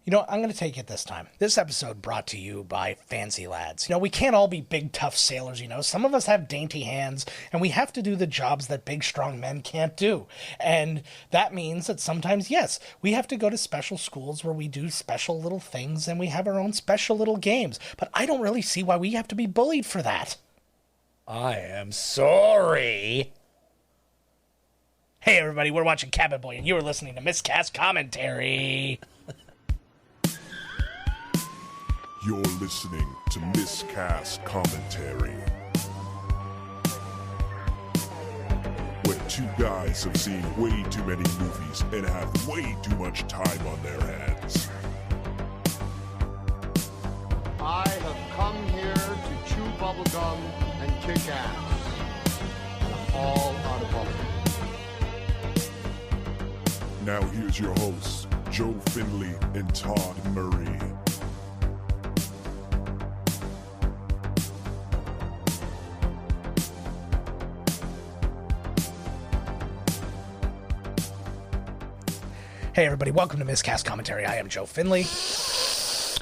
You know, I'm going to take it this time. This episode brought to you by Fancy Lads. You know, we can't all be big, tough sailors, you know. Some of us have dainty hands, and we have to do the jobs that big, strong men can't do. And that means that sometimes, yes, we have to go to special schools where we do special little things, and we have our own special little games. But I don't really see why we have to be bullied for that. I am sorry. Hey, everybody, we're watching Cabin Boy, and you are listening to Miscast Commentary. You're listening to Miscast Commentary, where two guys have seen way too many movies and have way too much time on their hands. I have come here to chew bubblegum and kick ass. And I'm all out of bubblegum. Now here's your hosts, Joe Finley and Todd Murray. Hey, everybody, welcome to Miscast Commentary. I am Joe Finley.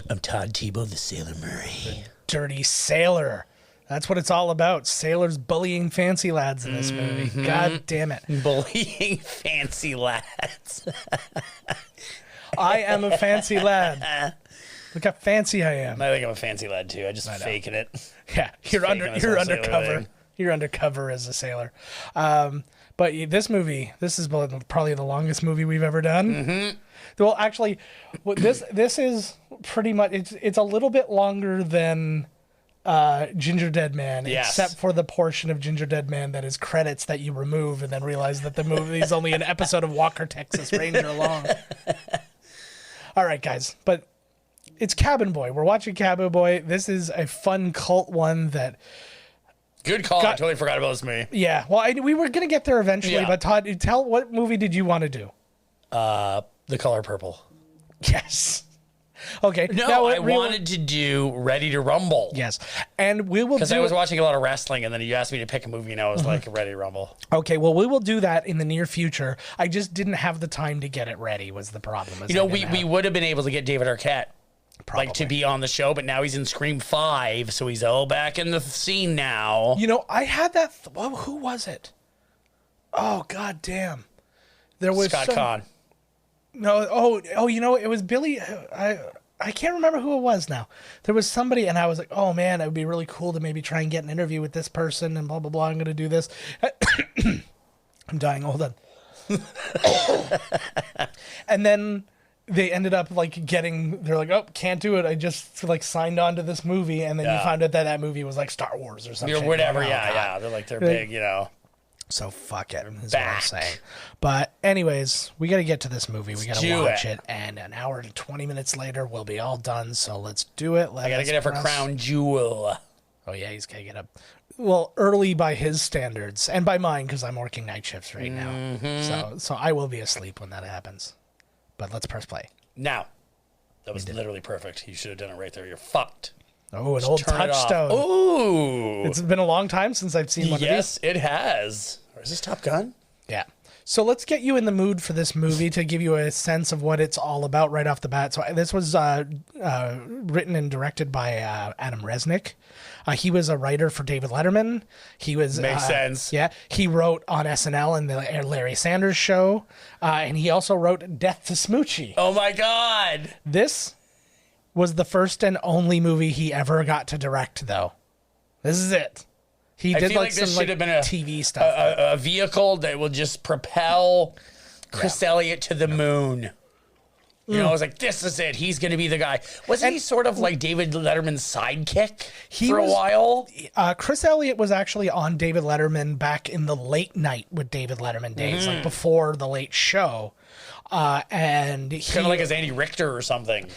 I'm Todd Tebow, the Sailor Murray. Dirty sailor. That's what it's all about. Sailors bullying fancy lads in this movie. God damn it. Bullying fancy lads. I am a fancy lad. Look how fancy I am. I think I'm a fancy lad, too. I just faking it. Yeah, you're undercover. thing. You're undercover as a sailor. But this movie, this is probably the longest movie we've ever done. Mm-hmm. Well, actually, this is pretty much, it's a little bit longer than Ginger Dead Man, yes, except for the portion of Ginger Dead Man that is credits that you remove and then realize that the movie is only an episode of Walker, Texas Ranger long. All right, guys, but it's Cabin Boy. We're watching Cabin Boy. This is a fun cult one that... Good call. I totally forgot about this movie. Yeah, well, we were going to get there eventually, Yeah. but Todd, what movie did you want to do? The Color Purple. Yes. Okay. No, I wanted to do Ready to Rumble. Yes, and we will Because I was watching a lot of wrestling, and then you asked me to pick a movie, and I was like, Ready to Rumble. Okay, well, we will do that in the near future. I just didn't have the time to get it ready was the problem. You know, we would have been able to get David Arquette. Probably. Like to be on the show, but now he's in Scream 5, so he's all back in the scene now. You know, I had that... well, who was it? Oh, god damn. There was Scott Conn. No, you know, it was Billy... I can't remember who it was now. There was somebody, and I was like, oh, man, it would be really cool to maybe try and get an interview with this person, and blah, blah, blah, I'm going to do this. I'm dying, hold on. And then... they ended up they're like, oh, can't do it. I just signed on to this movie, and then you found out that movie was like Star Wars or something. Or whatever, yeah. They're big, you know. So fuck it, is what I'm saying. But anyways, we got to get to this movie. We got to watch it, and an hour and 20 minutes later, we'll be all done. So let's do it. I got to get it for Crown Jewel. Oh yeah, he's got to get up. Well, early by his standards, and by mine, because I'm working night shifts right now. So I will be asleep when that happens. But let's press play. Now, that was literally perfect. You should have done it right there. You're fucked. Oh, an old touchstone. Ooh. It's been a long time since I've seen one of these. Yes, it has. Or is this Top Gun? Yeah. So let's get you in the mood for this movie to give you a sense of what it's all about right off the bat. So this was written and directed by Adam Resnick. He was a writer for David Letterman. He was Makes sense. Yeah. He wrote on SNL and the Larry Sanders Show. And he also wrote Death to Smoochie. Oh, my God. This was the first and only movie he ever got to direct, though. This is it. He did like this should have been a TV stuff. A vehicle that will just propel Chris Elliott to the moon. You know, I was like, this is it. He's going to be the guy. Wasn't he sort of like David Letterman's sidekick for a while? Chris Elliott was actually on David Letterman back in the late night with David Letterman days, like before the Late Show. And he kind of like as Andy Richter or something.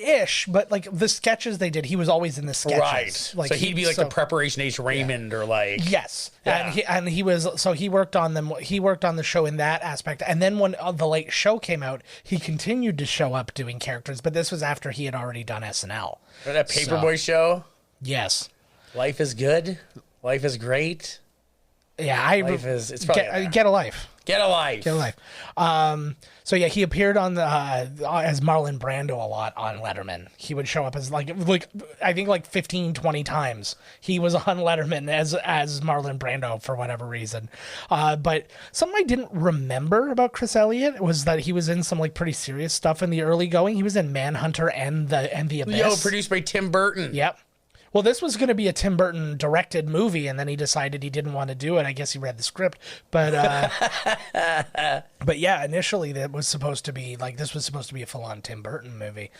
Ish, but like the sketches they did, he was always in the sketches. Right. Like so he'd be like the Preparation H. Raymond or like... Yes. Yeah. And he was, so he worked on them. He worked on the show in that aspect. And then when the Late Show came out, he continued to show up doing characters, but this was after he had already done SNL. That Paperboy show? Yes. Life is good. Life is great. Yeah, Life is... It's probably get a life. Get a life. Get a life. So yeah, he appeared on the as Marlon Brando a lot on Letterman. He would show up as like I think like 15, 20 times. He was on Letterman as Marlon Brando for whatever reason. But something I didn't remember about Chris Elliott was that he was in some like pretty serious stuff in the early going. He was in Manhunter and the Abyss. Yo, produced by Tim Burton. Yep. Well, this was going to be a Tim Burton directed movie, and then he decided he didn't want to do it. I guess he read the script, but but yeah, initially that was supposed to be like this was supposed to be a full-on Tim Burton movie.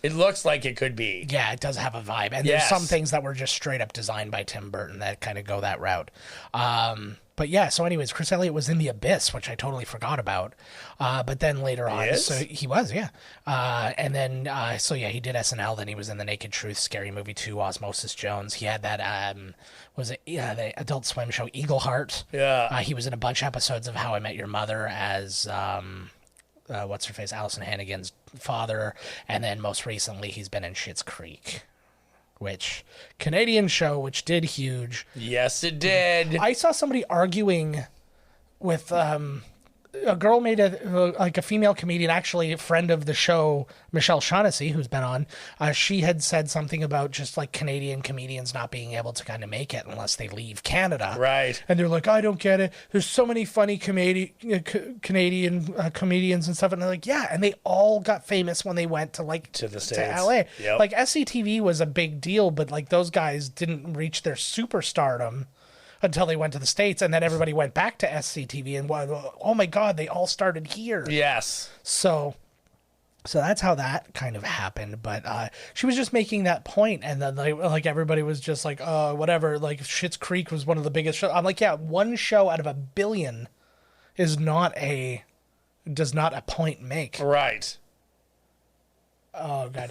It looks like it could be. Yeah, it does have a vibe, and Yes. there's some things that were just straight up designed by Tim Burton that kind of go that route. But yeah, so anyways, Chris Elliott was in The Abyss, which I totally forgot about. But then later on, is? so he was, yeah. And then, so yeah, he did SNL. Then he was in The Naked Truth, Scary Movie 2, Osmosis Jones. He had that, was it, yeah, the Adult Swim show, Eagle Heart. Yeah. He was in a bunch of episodes of How I Met Your Mother as, what's her face, Allison Hannigan's father. And then most recently, he's been in Schitt's Creek, which Canadian show, which did huge. Yes, it did. I saw somebody arguing with a girl made a female comedian, actually a friend of the show, Michelle Shaughnessy, who's been on. She had said something about just like Canadian comedians not being able to kind of make it unless they leave Canada. Right. And they're like, I don't get it. There's so many funny Canadian comedians and stuff. And they're like, yeah. And they all got famous when they went to the States. to LA. Yep. Like SCTV was a big deal, but like those guys didn't reach their superstardom until they went to the States, and then everybody went back to SCTV, and oh my God, they all started here. Yes. So that's how that kind of happened. But she was just making that point, and then like everybody was just like, whatever. Like Schitt's Creek was one of the biggest shows. I'm like, yeah, one show out of 1 billion does not a point make. Right. Oh God.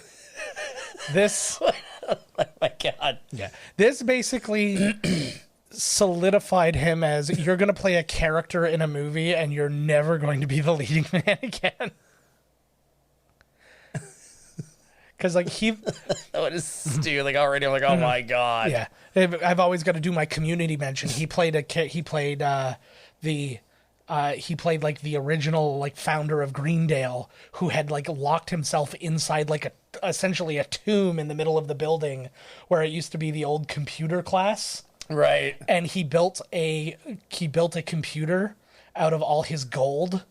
This. Oh my God. Yeah. This basically solidified him as you're going to play a character in a movie and you're never going to be the leading man again. Because like What is Stu? Like already, I'm like, oh my God. yeah, I've always got to do my community mention. He played like the original like founder of Greendale, who had like locked himself inside like essentially a tomb in the middle of the building where it used to be the old computer class. Right. And he built a computer out of all his gold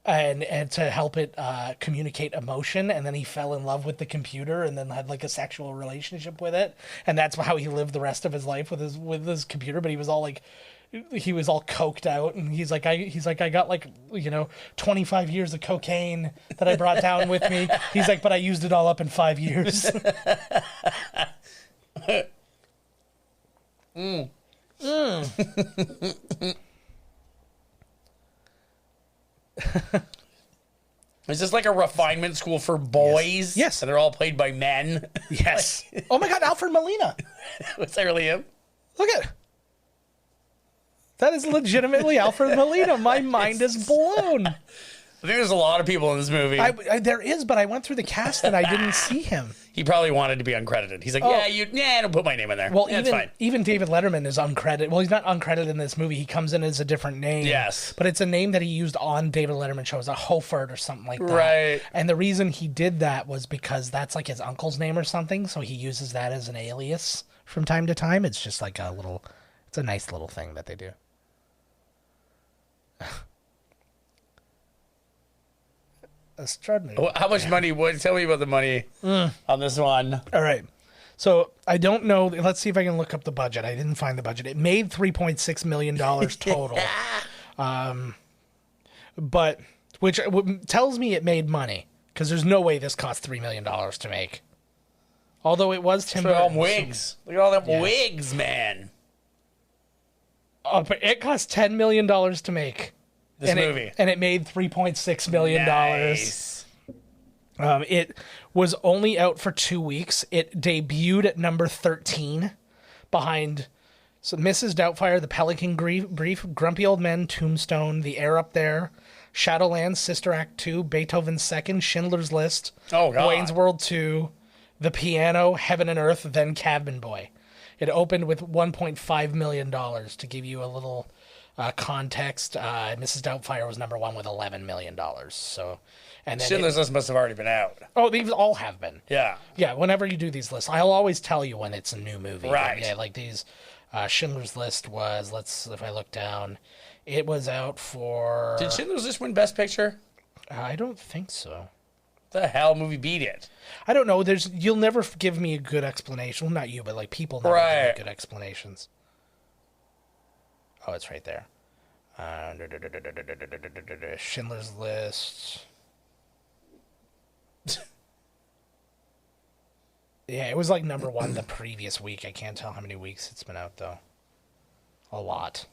and to help it communicate emotion, and then he fell in love with the computer and then had like a sexual relationship with it, and that's how he lived the rest of his life with his computer. But he was all coked out, and he's like I got like 25 years of cocaine that I brought down with me. He's like, but I used it all up in 5 years. Is this like a refinement school for boys? Yes. And they're all played by men? Yes. Oh my God, Alfred Molina. Was that really him? Look at that is legitimately Alfred Molina. My mind is blown. I think there's a lot of people in this movie. There is, but I went through the cast and I didn't see him. He probably wanted to be uncredited. He's like, don't put my name in there. Well, That's fine. even David Letterman is uncredited. Well, he's not uncredited in this movie. He comes in as a different name. Yes. But it's a name that he used on David Letterman shows, a Hofert or something like that. Right. And the reason he did that was because that's like his uncle's name or something, so he uses that as an alias from time to time. It's just like it's a nice little thing that they do. Extraordinary. How much money? Tell me about the money on this one. All right. So I don't know. Let's see if I can look up the budget. I didn't find the budget. It made $3.6 million total. But which tells me it made money, because there's no way this cost $3 million to make. Although it was Tim Look at all Burton. them wigs. Look at all them wigs, man. But it cost $10 million to make. This movie. And it made $3.6 million. Nice. It was only out for 2 weeks. It debuted at number 13 behind Mrs. Doubtfire, The Pelican Brief, Grumpy Old Men, Tombstone, The Air Up There, Shadowlands, Sister Act 2, Beethoven's Second, Schindler's List, Oh, God. Wayne's World 2, The Piano, Heaven and Earth, then Cabin Boy. It opened with $1.5 million to give you a little context, Mrs. Doubtfire was number 1 with $11 million. So, and then Schindler's List must have already been out. oh, these all have been. Yeah. Yeah, whenever you do these lists, I'll always tell you when it's a new movie. Right. Yeah, like these, Schindler's List was, if I look down, it was out for... Did Schindler's List win Best Picture? I don't think so. The hell movie beat it? I don't know. You'll never give me a good explanation. Well, not you, but like people never give me good explanations. Oh, it's right there. Schindler's List. Yeah, it was like number 1 the previous week. I can't tell how many weeks it's been out, though. A lot.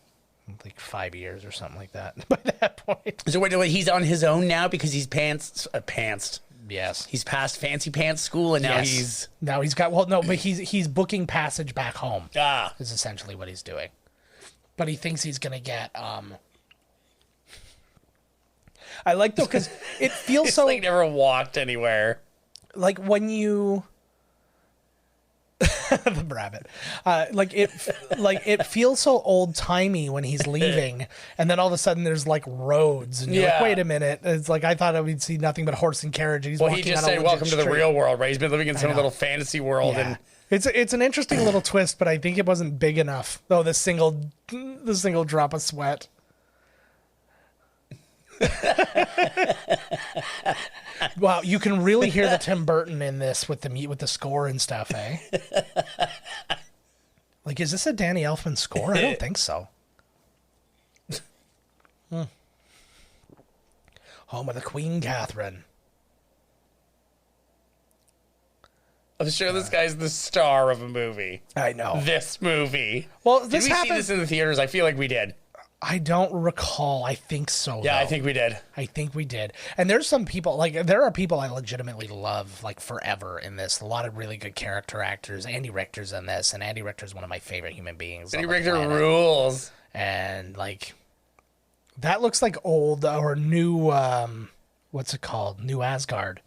Like 5 years or something like that by that point. So wait, he's on his own now because he's pantsed. Yes. He's passed fancy pants school and now he's... Now he's got... Well, no, but he's booking passage back home. Ah. Is essentially what he's doing. But he thinks he's going to get... I like, though, because it feels It's so... like never walked anywhere. Like, when you... the rabbit. It feels so old-timey when he's leaving, and then all of a sudden there's, like, roads, and you're like, wait a minute. It's like, I thought I would see nothing but horse and carriage. He's Well, he just said, welcome to the real world, right? He's been living in some little fantasy world, and... It's an interesting little twist, but I think it wasn't big enough. Oh, the single drop of sweat. Wow, you can really hear the Tim Burton in this with the score and stuff, eh? Like, is this a Danny Elfman score? I don't think so. Home of the Queen Catherine. I'm sure this guy's the star of a movie. I know. This movie. Well, did this we see this in the theaters? I feel like we did. I don't recall. I think so. Yeah, though. I think we did. I think we did. And there's some people, like, there are people I legitimately love, like, forever in this. A lot of really good character actors. Andy Richter's in this, and Andy Richter's one of my favorite human beings. Andy Richter rules. And, like, that looks like old or new, what's it called? New Asgard.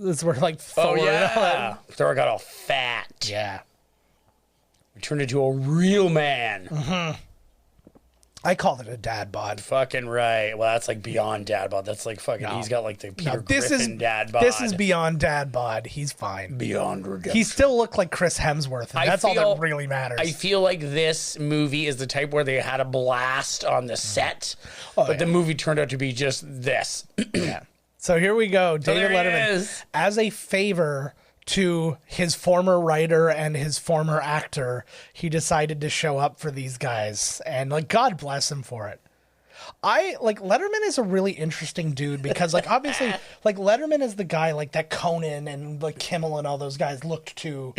This where, like, Thor. Oh, yeah. Thor got all fat. Yeah. We turned into a real man. Mm-hmm. I called it a dad bod. Fucking right. Well, that's like beyond dad bod. That's like fucking. No. He's got like the Peter Griffin dad bod. This is beyond dad bod. He's fine. Beyond redemption. He still looked like Chris Hemsworth, and that's all that really matters. I feel like this movie is the type where they had a blast on the set, but the movie turned out to be just this. Yeah. So here we go. David Letterman, as a favor to his former writer and his former actor, he decided to show up for these guys, and like, God bless him for it. Letterman is a really interesting dude because, like, obviously, like, Letterman is the guy like that Conan and like Kimmel and all those guys looked to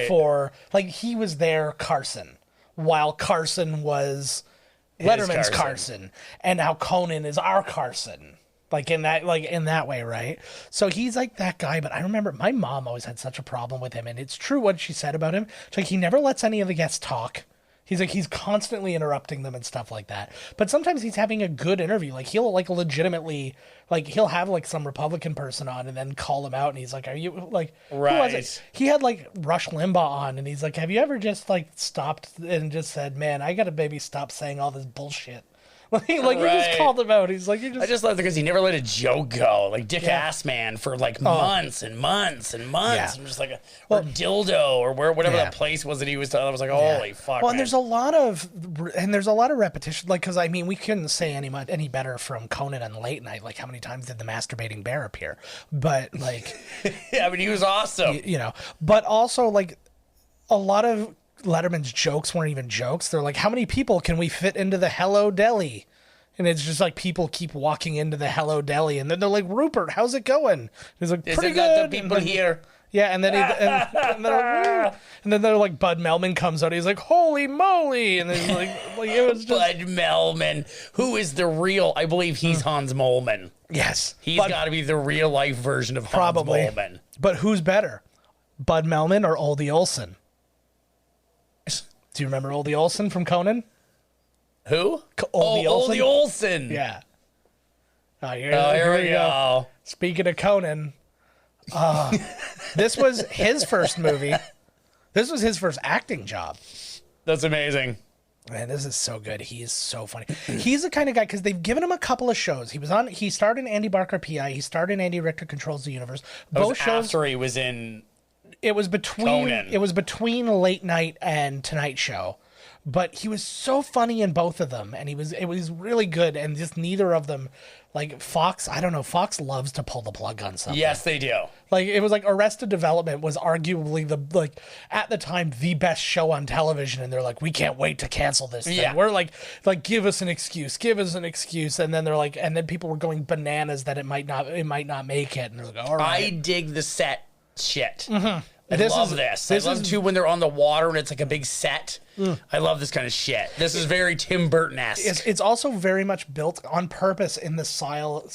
for, like, he was their Carson, while Carson was Letterman's Carson, and now Conan is our Carson. Like in that way, right? So he's like that guy, but I remember my mom always had such a problem with him, and it's true what she said about him. It's like he never lets any of the guests talk. He's constantly interrupting them and stuff like that. But sometimes he's having a good interview. Like he'll like legitimately, like he'll have like some Republican person on and then call him out, and he's like, "Are you like right?" Who was it? He had like Rush Limbaugh on, and he's like, "Have you ever just like stopped and just said, man, I gotta maybe stop saying all this bullshit." Like he just called him out. He's like, I just love it because he never let a joke go. Like Dick Assman for like months and months and months. Yeah. I'm just like, or dildo or whatever that place was that he was. I was like, holy fuck. Well, and there's a lot of repetition. Like, because I mean, we couldn't say any better from Conan and Late Night. Like, how many times did the masturbating bear appear? But like, yeah, I mean, he was awesome. You know, but also like a lot of Letterman's jokes weren't even jokes. They're like, how many people can we fit into the Hello Deli? And it's just like people keep walking into the Hello Deli, and then they're like, Rupert, how's it going? He's like, pretty good. The people here. Yeah, and then and then they're like, Bud Melman comes out. He's like, holy moly! And then like it was just Bud Melman, who is the real? I believe he's Hans Moleman. Yes, he's got to be the real life version of Hans Moleman. But who's better, Bud Melman or Oldie Olsen? Do you remember Oldie Olsen from Conan? Who? Oldie Olsen. Yeah. Here we go. Speaking of Conan, this was his first movie. This was his first acting job. That's amazing. Man, this is so good. He is so funny. He's the kind of guy, because they've given him a couple of shows. He starred in Andy Barker PI. He starred in Andy Richter Controls the Universe. Both shows. After he was in. It was between. Conan. It was between Late Night and Tonight Show, but he was so funny in both of them, and it was really good. And just neither of them, like Fox. I don't know. Fox loves to pull the plug on something. Yes, they do. Like it was like Arrested Development was arguably at the time the best show on television, and they're like, we can't wait to cancel this thing. Yeah. We're like give us an excuse, and then they're like, and then people were going bananas that it might not make it, and they're like, all right. I dig the set shit. Mm-hmm. I love this. I love too when they're on the water and it's like a big set. I love this kind of shit. This is very Tim Burton-esque. It's also very much built on purpose in the style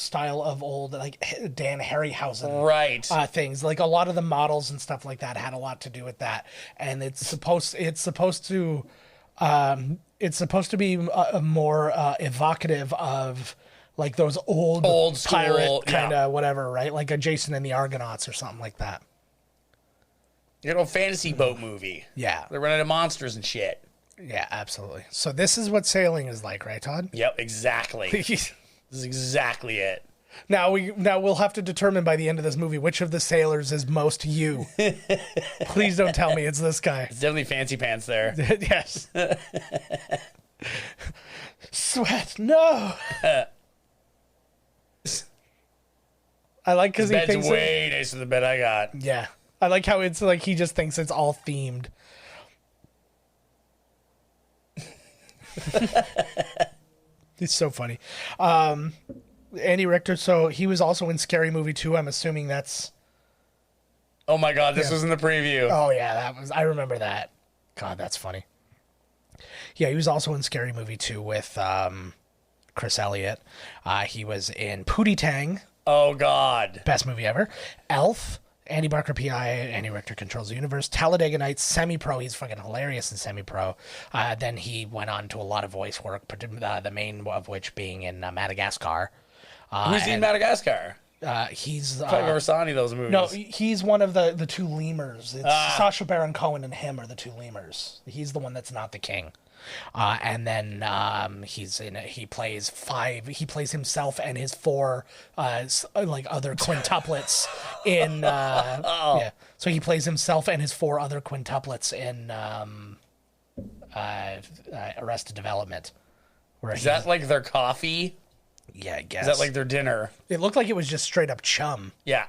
of old like Dan Harryhausen things. Like a lot of the models and stuff like that had a lot to do with that, and it's supposed to be more evocative of like those old pirate kind of whatever, right? Like a Jason and the Argonauts or something like that. Fantasy boat movie. Yeah. They're running into monsters and shit. Yeah, absolutely. So this is what sailing is like, right, Todd? Yep, exactly. This is exactly it. Now we'll have to determine by the end of this movie which of the sailors is most you. Please don't tell me it's this guy. It's definitely Fancy Pants there. Yes. Sweat, no. I like because he thinks way nicer than the bed I got. Yeah. I like how it's like he just thinks it's all themed. It's so funny. Andy Richter, so he was also in Scary Movie 2. I'm assuming that's... Oh my God, this was in the preview. Oh yeah, I remember that. God, that's funny. Yeah, he was also in Scary Movie 2 with Chris Elliott. He was in Pootie Tang. Oh God. Best movie ever. Elf. Andy Barker PI, Andy Richter Controls the Universe, Talladega Nights, Semi-Pro. He's fucking hilarious in Semi-Pro. Then he went on to a lot of voice work, the main of which being in Madagascar. Who's in Madagascar? He's... I never saw any of those movies. No, he's one of the two lemurs. It's Sacha Baron Cohen and him are the two lemurs. He's the one that's not the king. And then he plays himself and his four other quintuplets in yeah. So he plays himself and his four other quintuplets in Arrested Development. Is that like their coffee? Yeah, I guess. Is that like their dinner? It looked like it was just straight up chum. Yeah.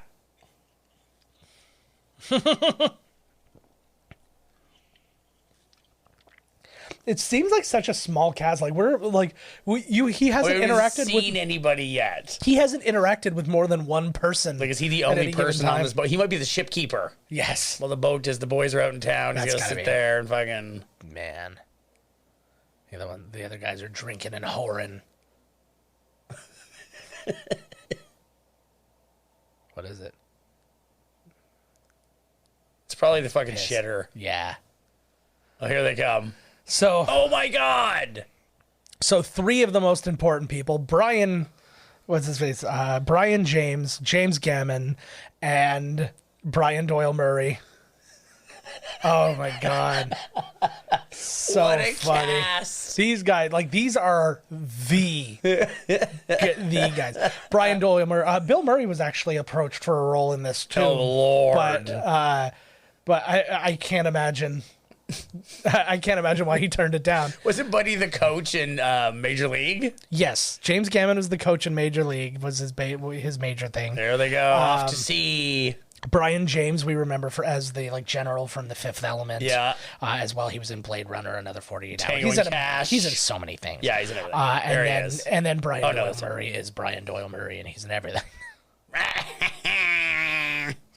It seems like such a small cast. Like he hasn't interacted with anybody yet. He hasn't interacted with more than one person. Like, is he the only person on this boat? He might be the shipkeeper. Yes. Well, the boys are out in town. He's gonna sit there and fucking man. The other guys are drinking and whoring. What is it? It's probably the fucking shitter. Yeah. Oh, here they come. So, oh my God! So 3 of the most important people: Brian, what's his face? Brian James Gammon, and Brian Doyle Murray. Oh my God! So what a funny. Cast. These guys, the guys. Brian Doyle Murray. Bill Murray was actually approached for a role in this too. Oh Lord! But I can't imagine. I can't imagine why he turned it down. Wasn't Buddy the coach in Major League? Yes, James Gammon was the coach in Major League. Was his major thing. There they go. Off to sea. Brian James, we remember as the general from The Fifth Element. Yeah. As well, he was in Blade Runner, Another 48 Hours. He's in so many things. Yeah, he's in everything. And then Brian Doyle Murray is Brian Doyle Murray, and he's in everything.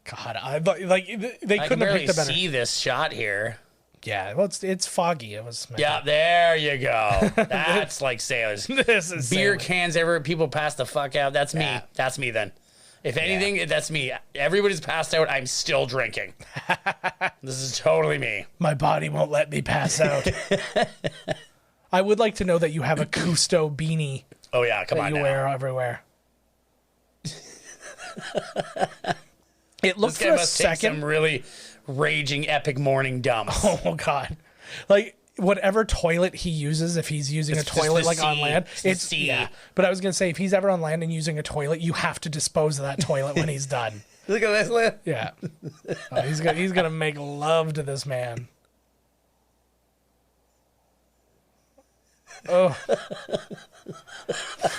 God, they couldn't have picked a better. See this shot here. Yeah, well, it's foggy. It was. Yeah, there you go. That's like sailors. This is beer cans everywhere. People pass the fuck out. That's me. Yeah. That's me then. If anything, that's me. Everybody's passed out. I'm still drinking. This is totally me. My body won't let me pass out. I would like to know that you have a Cousteau beanie. Oh yeah, come on that you wear everywhere. It looked for a second some really raging epic morning dumps. Oh God! Like whatever toilet he uses, if he's using a toilet like on land, it's C. Yeah. But I was gonna say, if he's ever on land and using a toilet, you have to dispose of that toilet when he's done. Look at this lip. Yeah. Oh, he's gonna make love to this man. Oh,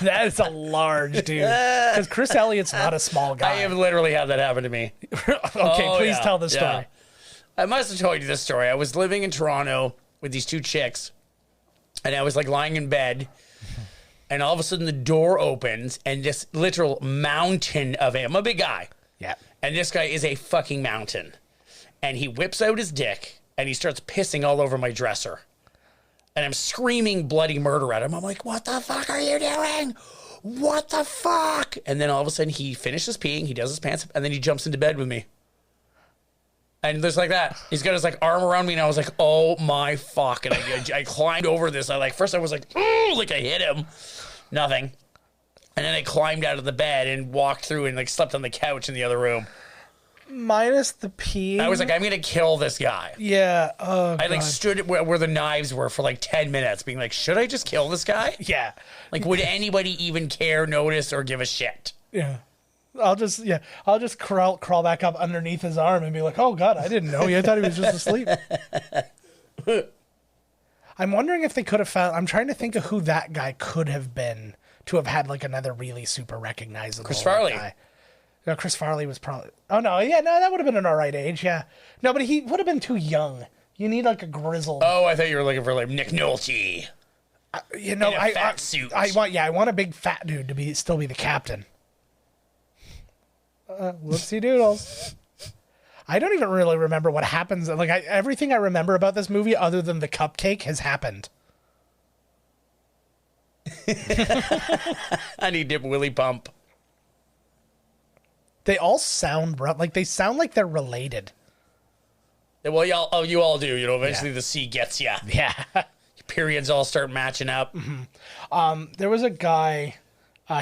that is a large dude. Because Chris Elliott's not a small guy. I have literally had that happen to me. Okay, please tell the story. Yeah. I must have told you this story. I was living in Toronto with these 2 chicks, and I was like lying in bed, and all of a sudden the door opens, and this literal mountain of him. I'm a big guy. Yeah. And this guy is a fucking mountain. And he whips out his dick, and he starts pissing all over my dresser. And I'm screaming bloody murder at him. I'm like, what the fuck are you doing? What the fuck? And then all of a sudden he finishes peeing, he does his pants up, and then he jumps into bed with me. And just like that, he's got his like arm around me, and I was like, oh my fuck. And I climbed over this. First I was like, ooh, like I hit him. Nothing. And then I climbed out of the bed and walked through and like slept on the couch in the other room. Minus the peeing. I was like, I'm going to kill this guy. Yeah. Oh, I like God. stood where the knives were for like 10 minutes being like, should I just kill this guy? Yeah. Like, would anybody even care, notice, or give a shit? Yeah. I'll just crawl back up underneath his arm and be like, oh God, I didn't know you. I thought he was just asleep. I'm wondering if they could have found, I'm trying to think of who that guy could have been to have had like another really super recognizable Chris Farley. guy. No, Chris Farley was probably, that would have been an all right age. Yeah. No, but he would have been too young. You need like a grizzled. Oh, I thought you were looking for like Nick Nolte. In a fat suit. I want a big fat dude to still be the captain. Whoopsie doodles. I don't even really remember what happens. Like everything I remember about this movie, other than the cupcake, has happened. I need dip Willy Pump. They all sound like they're related. Well, you all do. You know, eventually the C gets ya. Yeah. Periods all start matching up. Mm-hmm. There was a guy.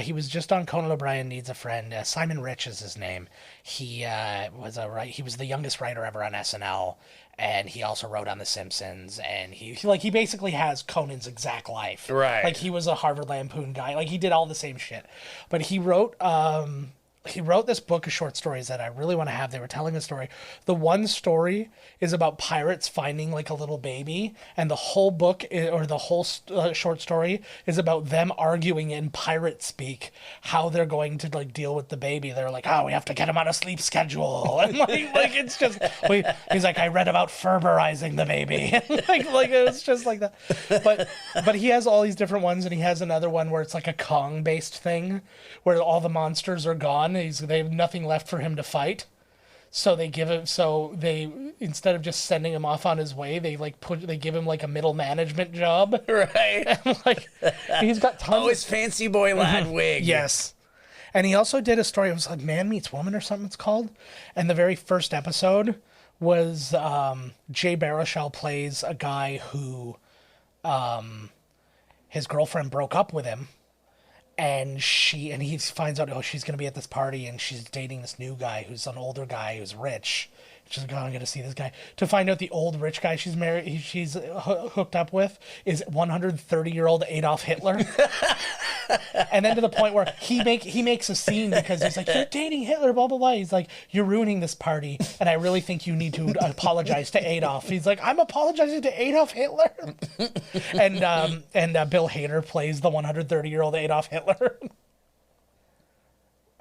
He was just on Conan O'Brien Needs a Friend. Simon Rich is his name. He was the youngest writer ever on SNL, and he also wrote on The Simpsons. And he basically has Conan's exact life. Right. Like he was a Harvard Lampoon guy. Like he did all the same shit. But he wrote this book of short stories that I really want to have. They were telling a story. The one story is about pirates finding like a little baby, and the whole book the whole short story is about them arguing in pirate speak how they're going to like deal with the baby. They're like, oh, we have to get him on a sleep schedule, and like it's just he's like, I read about Ferberizing the baby, like it's just like that. But he has all these different ones, and he has another one where it's like a Kong based thing where all the monsters are gone. They have nothing left for him to fight, so they instead of just sending him off on his way, they give him like a middle management job, right? And like he's got tons. Oh, his fancy boy lad wig. Yes, and he also did a story. It was like Man Meets Woman or something. It's called, and the very first episode was Jay Baruchel plays a guy who his girlfriend broke up with him. And he finds out, she's going to be at this party, and she's dating this new guy who's an older guy who's rich. She's like, oh, I'm going to see this guy. To find out the old rich guy she's hooked up with is 130-year-old Adolf Hitler. And then to the point where he makes a scene because he's like, you're dating Hitler, blah, blah, blah. He's like, you're ruining this party, and I really think you need to apologize to Adolf. He's like, I'm apologizing to Adolf Hitler? And Bill Hader plays the 130-year-old Adolf Hitler.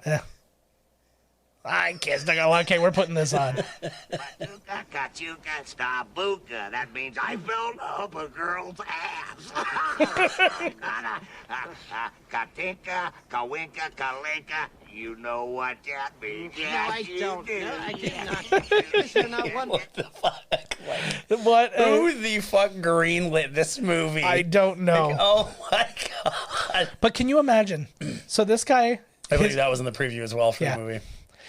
Yeah. I kissed the girl. Okay, we're putting this on. Kachuka, Stabuka. That means I filled up a girl's ass. Katinka, Kawinka, Kalinka. You know what that means. No, I don't. Do. I did not. Listen, What the fuck? What? Who the fuck greenlit this movie? I don't know. Oh my god! But can you imagine? So this guy, I believe that was in the preview as well for the movie.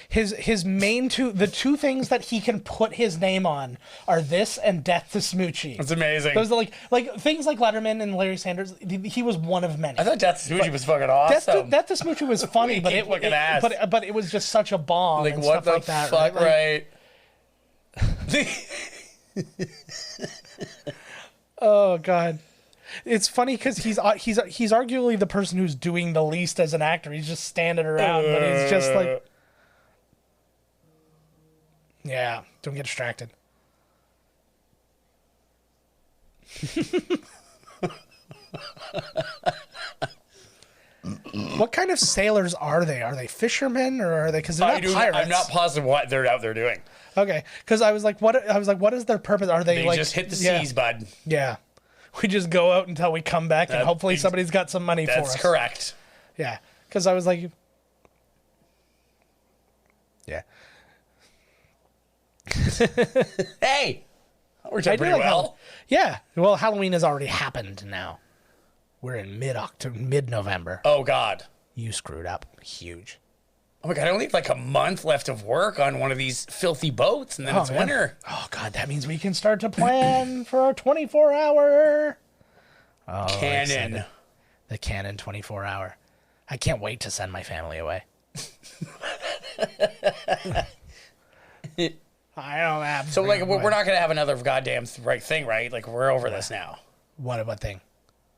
His main the two things that he can put his name on are this and Death to Smoochie. That's amazing. Those are like things like Letterman and Larry Sanders. He was one of many. I thought Death to Smoochie was fucking awesome. Death to Smoochie was funny, but it was just such a bomb. Like and what stuff the like that, fuck, right? Oh God. It's funny because he's arguably the person who's doing the least as an actor. He's just standing around, but he's just like, yeah, don't get distracted. What kind of sailors are they? Are they fishermen or are they? Because they're not pirates. I'm not positive what they're out there doing. Okay, because I was like, what is their purpose? Are they like just hit the seas, bud? Yeah, we just go out until we come back, and hopefully somebody's got some money for us. That's correct. Yeah, because I was like, yeah. Hey, we're doing pretty like well. Yeah, well, Halloween has already happened now. We're in mid-November. Oh God, you screwed up. Huge. Oh my God, I only have like a month left of work on one of these filthy boats, and then it's winter. Oh God, that means we can start to plan for our 24-hour. Oh, Canon. The Canon 24-hour. I can't wait to send my family away. I don't have. So like, we're not gonna have another goddamn right thing, right? Like we're over this now. What thing?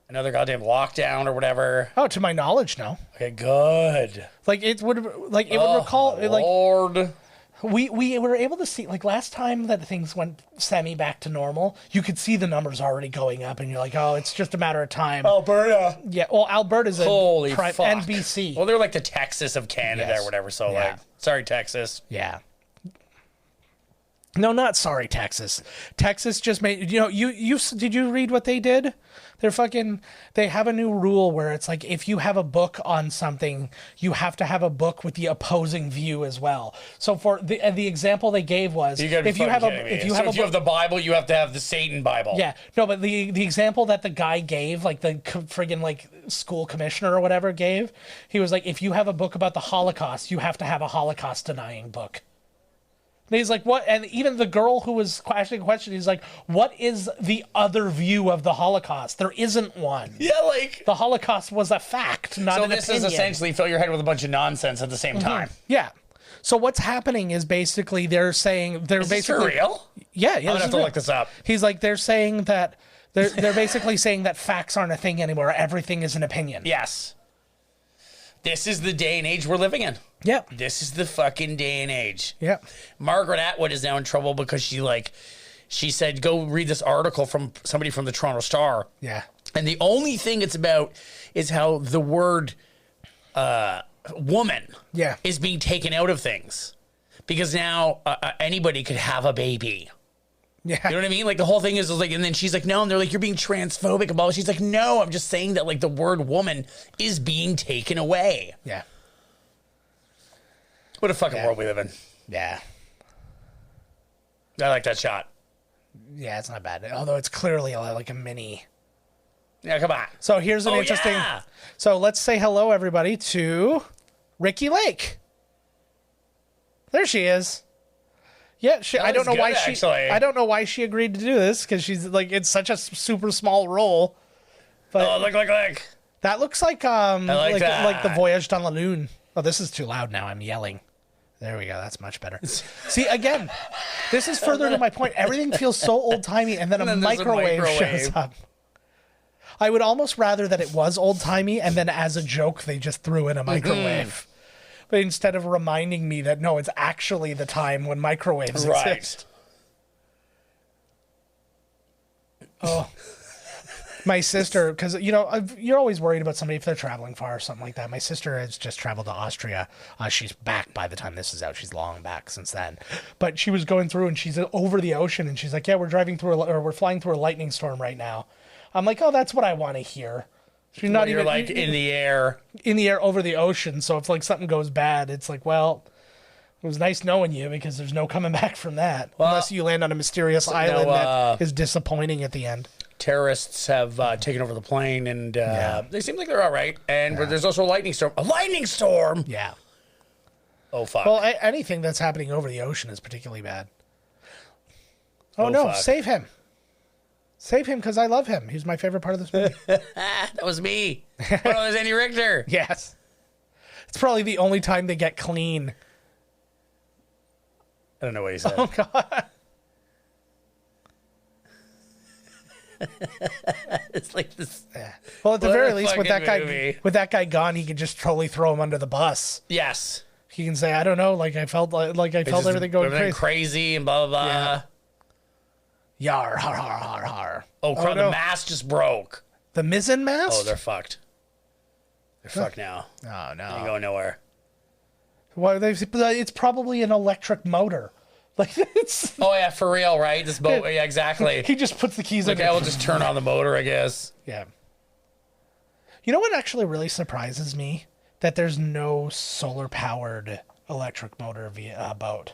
Another goddamn lockdown or whatever. Oh, to my knowledge, no. Okay, good. Like it would recall like Lord. we were able to see like last time that things went semi back to normal, you could see the numbers already going up, and you're like, oh, it's just a matter of time. Alberta. Yeah, well, Alberta's a Holy fuck. and BC. Well, they're like the Texas of Canada or whatever. So like, sorry, Texas. Yeah. No, not sorry, Texas. Texas just made, you did you read what they did? They have a new rule where it's like if you have a book on something, you have to have a book with the opposing view as well. So for the example they gave was if you have the Bible, you have to have the Satan Bible. Yeah. No, but the example that the guy gave, like the friggin' like school commissioner or whatever gave, he was like, if you have a book about the Holocaust, you have to have a Holocaust denying book. And he's like, what? And even the girl who was asking a question, he's like, what is the other view of the Holocaust? There isn't one. Yeah, like the Holocaust was a fact, not an opinion. So this is essentially fill your head with a bunch of nonsense at the same time. Yeah. So what's happening is basically they're saying is this for real? Yeah, I'm gonna have to look this up. He's like they're saying that they're basically saying that facts aren't a thing anymore. Everything is an opinion. Yes. This is the day and age we're living in. Yep. This is the fucking day and age. Yep. Margaret Atwood is now in trouble because she said, go read this article from somebody from the Toronto Star. Yeah. And the only thing it's about is how the word woman is being taken out of things. Because now anybody could have a baby. Yeah. You know what I mean? Like the whole thing is like, and then she's like, no, and they're like, you're being transphobic and blah. She's like, no, I'm just saying that like the word woman is being taken away. Yeah. What a fucking world we live in. Yeah. I like that shot. Yeah, it's not bad. Although it's clearly like a mini. Yeah, come on. So here's an interesting. Yeah. So let's say hello, everybody, to Ricky Lake. There she is. Yeah, I don't know why she. I don't know why she agreed to do this because she's like it's such a super small role. But look. That looks like like the Voyage dans la Lune. Oh, this is too loud now. I'm yelling. There we go. That's much better. See, again, this is further to my point. Everything feels so old-timey, and then a microwave shows up. I would almost rather that it was old-timey, and then as a joke, they just threw in a microwave. But instead of reminding me that, no, it's actually the time when microwaves exist. Oh. My sister, because, you're always worried about somebody if they're traveling far or something like that. My sister has just traveled to Austria. She's back by the time this is out. She's long back since then. But she was going through and she's over the ocean and she's like, yeah, we're flying through a lightning storm right now. I'm like, oh, that's what I want to hear. She's not even like in the air over the ocean. So if like something goes bad, it's like, well, it was nice knowing you because there's no coming back from that. Well, unless you land on a mysterious island that is disappointing at the end. Terrorists have taken over the plane, and they seem like they're all right. And there's also a lightning storm. A lightning storm? Yeah. Oh, fuck. Well, anything that's happening over the ocean is particularly bad. Oh no, fuck. Save him. Save him because I love him. He's my favorite part of this movie. That was me. Oh, there's Andy Richter. Yes. It's probably the only time they get clean. I don't know what he said. Oh, God. It's like this. Well, at the What very a least, with fucking that guy gone, he could just totally throw him under the bus. Yes. He can say, "I don't know, like I felt everything going crazy and blah blah blah." Yeah. Yar har har har har. Oh crap! no. The mast just broke. The mizzen mast? Oh, they're fucked. They're fucked now. Oh no. Ain't going nowhere. Well, it's probably an electric motor. Like it's. Oh yeah, for real, right? This boat. Yeah, exactly. He just puts the keys in. Okay, we'll just turn on the motor, I guess. Yeah. You know what actually really surprises me? That there's no solar-powered electric motor boat.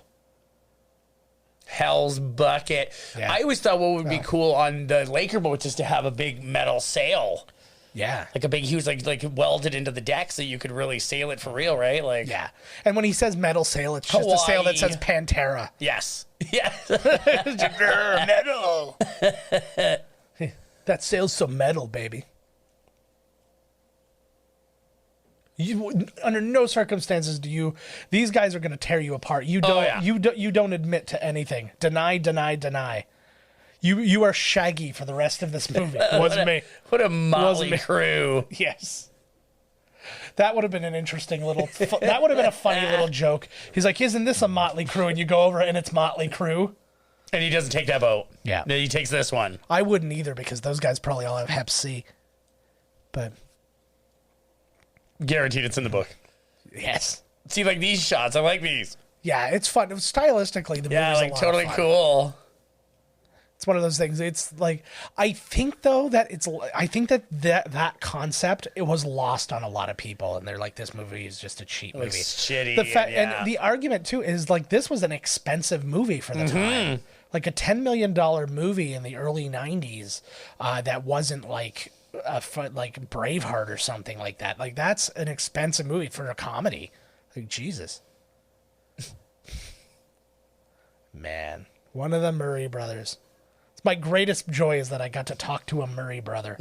Hell's bucket. Yeah. I always thought what would be cool on the Laker boats is to have a big metal sail. Yeah. Like a big, huge, like welded into the deck so you could really sail it for real, right? Like, Yeah. And when he says metal sail, it's just a sail that says Pantera. yes. Yes. Metal. That sail's so metal, baby. Under no circumstances do you. These guys are going to tear you apart. You don't. yeah. You don't admit to anything. Deny. Deny. Deny. You are Shaggy for the rest of this movie. It wasn't me. What a motley crew. Yes. That would have been an interesting little. That would have been a funny little joke. He's like, "Isn't this a motley crew?" And you go over and it's Motley Crue. And he doesn't take that boat. Yeah. Then he takes this one. I wouldn't either because those guys probably all have Hep C. But Guaranteed it's in the book. yes. See, like these shots. I like these. Yeah, it's fun. Stylistically, the Yeah, movie's like a lot totally of fun. cool. It's one of those things. It's like I think that concept it was lost on a lot of people, and they're like, "This movie is just a cheap movie." Looks shitty. The fact yeah. and the argument too is like this was an expensive movie for the Mm-hmm. time, like a $10 million movie in the early '90s. That wasn't like like Braveheart or something like that. Like that's an expensive movie for a comedy. Like Jesus, man, one of the Murray brothers. It's my greatest joy is that I got to talk to a Murray brother.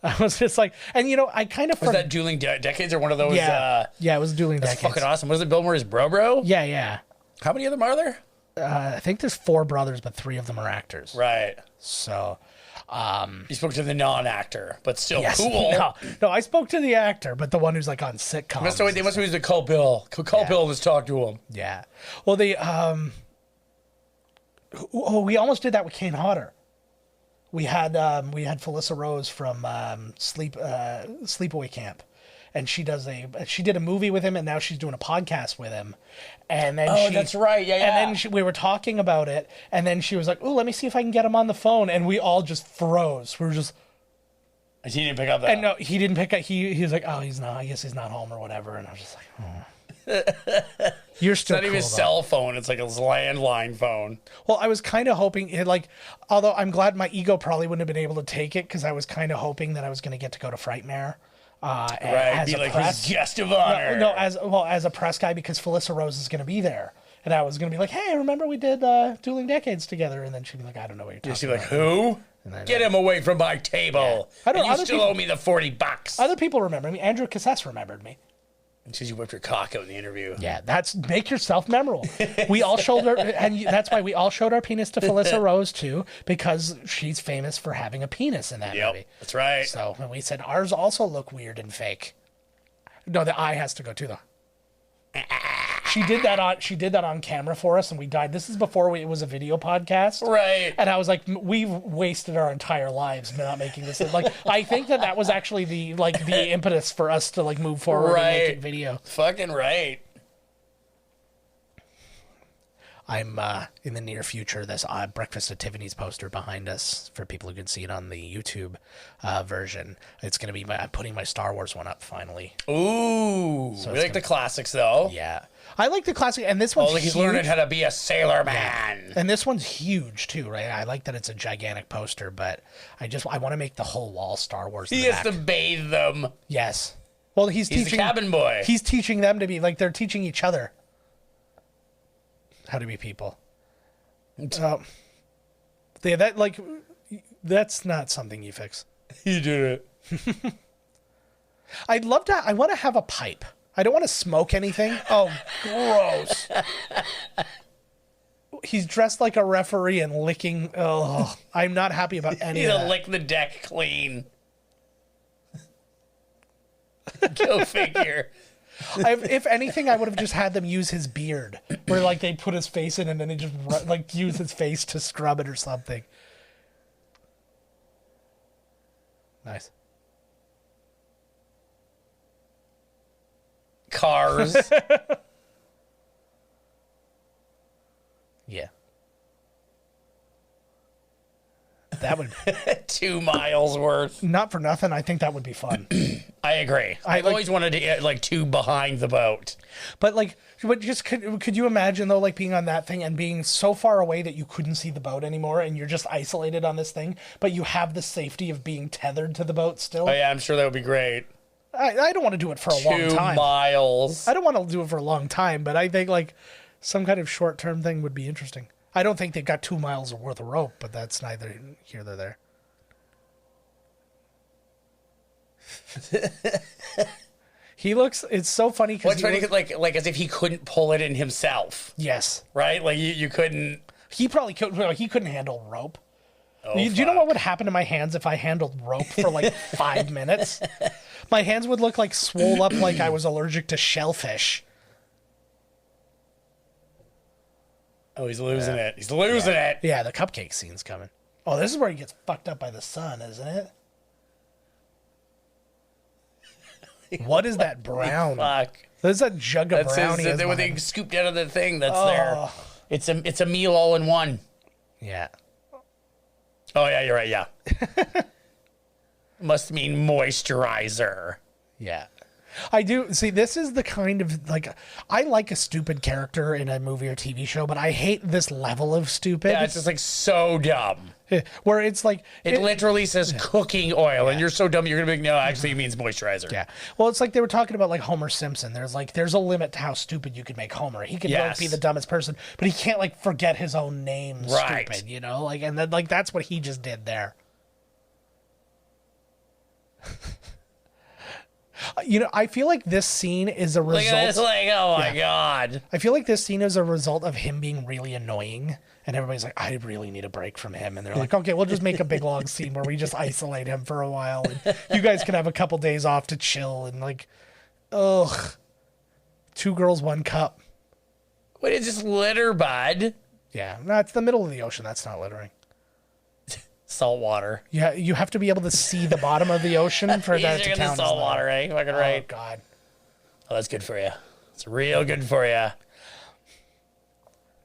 I was just like, and you know, I kind of Was that Dueling Decades or one of those? yeah, it was Dueling That's Decades. fucking awesome. Was it Bill Murray's bro? Yeah. How many of them are there? I think there's 4 brothers, but 3 of them are actors. Right. So, You spoke to the non-actor, but still yes. cool. No, I spoke to the actor, but the one who's like on sitcoms. They must have used to call Bill. Call Bill and let's talk to him. Yeah. Well, we almost did that with Kane Hodder. We had Felissa Rose from Sleepaway Camp, and she did a movie with him, and now she's doing a podcast with him. And then that's right. Yeah. And then we were talking about it, and then she was like, "Oh, let me see if I can get him on the phone," and we all just froze. We were just. And he didn't pick up that. And no, he didn't pick up. He was like, "Oh, he's not. I guess he's not home or whatever." And I was just like, "Oh." You're still It's not even cool, his though. cell phone. It's like his landline phone. Well, I was kind of hoping, although I'm glad my ego probably wouldn't have been able to take it because I was kind of hoping that I was going to get to go to Frightmare. Right. As Be a like press. his guest of honor. No, as a press guy because Felissa Rose is going to be there. And I was going to be like, "Hey, remember we did Dueling Decades together?" And then she'd be like, "I don't know what you're talking She'd about." be like, who? Get him away from my table. I don't- And you other still people- owe me the $40. Other people remember me. Andrew Cassess remembered me. And says you whipped your cock out in the interview. Yeah, make yourself memorable. We all showed that's why we all showed our penis to Felissa Rose too, because she's famous for having a penis in that movie. That's right. So when we said ours also look weird and fake. No, the eye has to go too though. She did that on camera for us, and we died. This is before it was a video podcast, Right. And I was like, we've wasted our entire lives not making this. Like, I think that was actually the impetus for us to move forward and make it video. Fucking right. I'm in the near future. This Breakfast at Tiffany's poster behind us for people who can see it on the YouTube version. It's going to be I'm putting my Star Wars one up finally. Ooh. We like the classics though. Yeah, I like the classic, and this one's Like he's huge. learning how to be a sailor man. And this one's huge too, right? I like that it's a gigantic poster, but I want to make the whole wall Star Wars. He has to bathe them. Yes. Well, he's He's teaching the cabin boy. He's teaching them to be they're teaching each other how to be people. That's not something you fix. You did it. I want to have a pipe. I don't want to smoke anything. Oh, gross. he's dressed like a referee and licking. Oh, I'm not happy about any of He'll that. lick the deck clean. Go figure. If anything, I would have just had them use his beard, where like they put his face in and then they just like use his face to scrub it or something. Nice. Cars. Yeah. That would 2 miles worth. not for nothing. I think that would be fun. I agree. I've always wanted to get like 2 behind the boat. But like, but just could you imagine though, like being on that thing and being so far away that you couldn't see the boat anymore, and you're just isolated on this thing, but you have the safety of being tethered to the boat still? Oh yeah, I'm sure that would be great. I don't want to do it for a long 2 time. miles. I don't want to do it for a long time, but I think like some kind of short-term thing would be interesting. I don't think they've got 2 miles worth of rope, but that's neither here nor there. He looks. It's so funny because What's funny, like as if he couldn't pull it in himself, yes, right? Like you couldn't. he probably could. Well, he couldn't handle rope. Oh, Do you know fuck. what would happen to my hands if I handled rope for like 5 minutes? My hands would look like swole up, like I was allergic to shellfish. Oh, he's losing it. He's losing it. Yeah, the cupcake scene's coming. Oh, this is where he gets fucked up by the sun, isn't it? What is that brown? Fuck. There's a jug of That's brownie. his, as when mine. they scooped out of the thing that's there. It's a meal all in one. Yeah. Oh yeah, you're right. Yeah. Must mean moisturizer. Yeah. I do. See, this is the kind of, like, I like a stupid character in a movie or TV show, but I hate this level of stupid. Yeah, it's just like so dumb. Where it's like... It literally says cooking oil, and you're so dumb you're gonna be like, no, actually it means moisturizer. Yeah. Well, it's like they were talking about, like, Homer Simpson. There's a limit to how stupid you could make Homer. He could Yes. be the dumbest person, but he can't, like, forget his own name Right. stupid, you know? Like, and then, like, that's what he just did there. You know, I feel like this scene is a Look result... at this, like, oh my god. I feel like this scene is a result of him being really annoying, and everybody's like, I really need a break from him. And they're like, okay, we'll just make a big long scene where we just isolate him for a while, and you guys can have a couple days off to chill. And like, ugh, 2 girls, 1 cup. What is this litter, bud? Yeah, no, it's the middle of the ocean. That's not littering. Salt water. Yeah, you have to be able to see the bottom of the ocean for that to Easier than count. as salt litter. water, eh? Fucking Oh right. God. Oh, that's good for you. It's real good for you.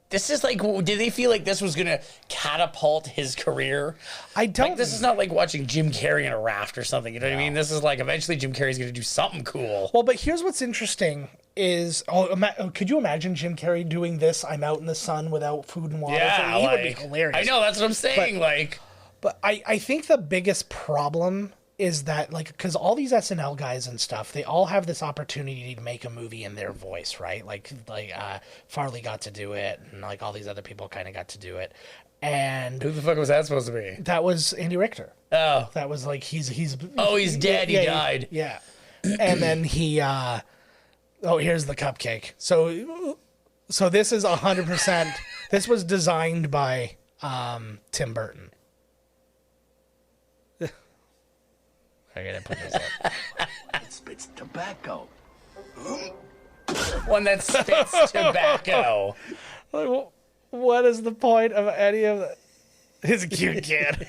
This is like, did they feel like this was gonna catapult his career? I don't. Like, this is not like watching Jim Carrey in a raft or something. You know what I mean? This is like eventually Jim Carrey's gonna do something cool. Well, but here's what's interesting is, could you imagine Jim Carrey doing this? I'm out in the sun without food and water. Yeah, he like, would be hilarious. I know, that's what I'm saying. But I think the biggest problem is that, like, because all these SNL guys and stuff, they all have this opportunity to make a movie in their voice, right? Like Farley got to do it, and like all these other people kind of got to do it. And who the fuck was that supposed to be? that was Andy Richter. Oh, That was like he's oh, he's dead. He died. Yeah. And then he here's the cupcake. So this is 100%. This was designed by Tim Burton. I gotta put this up. It spits tobacco. One that spits tobacco. Like, what is the point of any of that? He's a cute kid.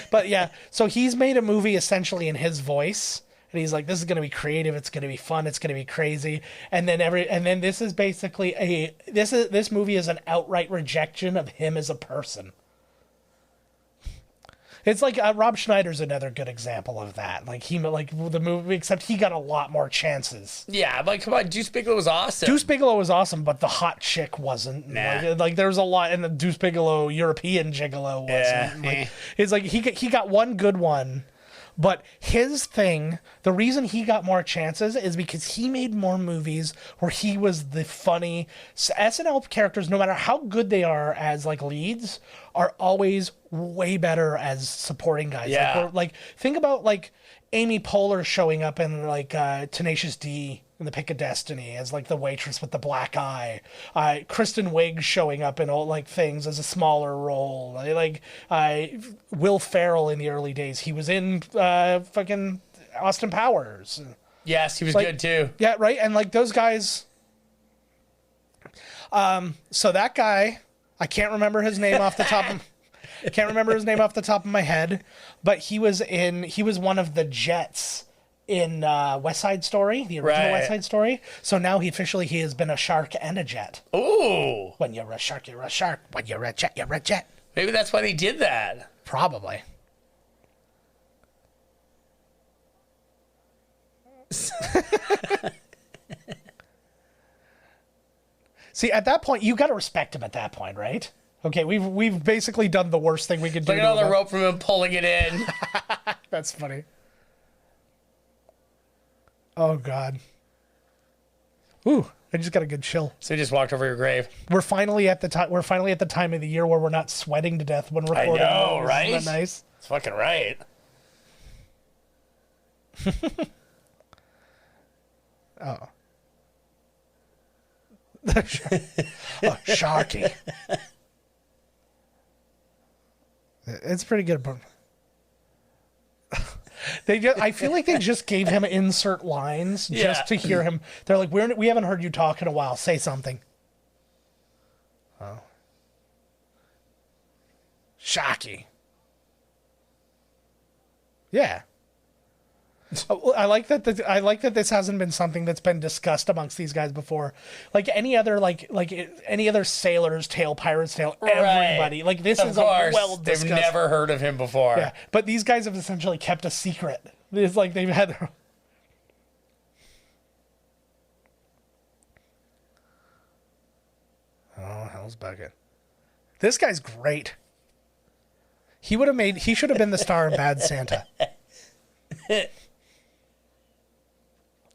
But yeah, so he's made a movie essentially in his voice. And he's like, this is going to be creative. It's going to be fun. It's going to be crazy. And then this is basically this movie is an outright rejection of him as a person. It's like Rob Schneider's another good example of that. Like the movie, except he got a lot more chances. Yeah, like come on, Deuce Bigelow was awesome. Deuce Bigelow was awesome, but the hot chick wasn't. Nah. Like there was a lot, and the Deuce Bigelow European gigolo wasn't. Yeah. Like, it's like he got one good one. But his thing, the reason he got more chances is because he made more movies where he was the funny SNL characters. No matter how good they are as like leads, are always way better as supporting guys. Yeah. Like think about like Amy Poehler showing up in like Tenacious D in The Pick of Destiny as like the waitress with the black eye. Kristen Wiig showing up in all like things as a smaller role. Will Ferrell in the early days. He was in fucking Austin Powers. Yes, he was like, good too. Yeah, right. And like those guys. So that guy, I can't remember his name off the top of. Can't remember his name off the top of my head, but he was one of the Jets in West Side Story, the original West Side Story. So now he has been a shark and a jet. Ooh. When you're a shark, you're a shark. When you're a jet, you're a jet. Maybe that's why they did that. Probably. See, at that point, you got to respect him at that point, right? Okay, we've basically done the worst thing we could do. Look at all the rope from him pulling it in. That's funny. Oh, God. Ooh, I just got a good chill. So he just walked over your grave. We're finally at the time of the year where we're not sweating to death when recording. I know, right? Isn't that nice? It's fucking right. Oh. Oh, Sharky. It's pretty good. I feel like they just gave him insert lines just to hear him. They're like, we haven't heard you talk in a while. Say something. Oh. Sharky. Yeah. I like that this hasn't been something that's been discussed amongst these guys before. Like any other any other Sailor's Tale, Pirate's Tale, everybody. Like this is a well discussed. They've never heard of him before. Yeah, but these guys have essentially kept a secret. It's like they've had their... Oh, hell's bucket. This guy's great. He should have been the star of Bad Santa.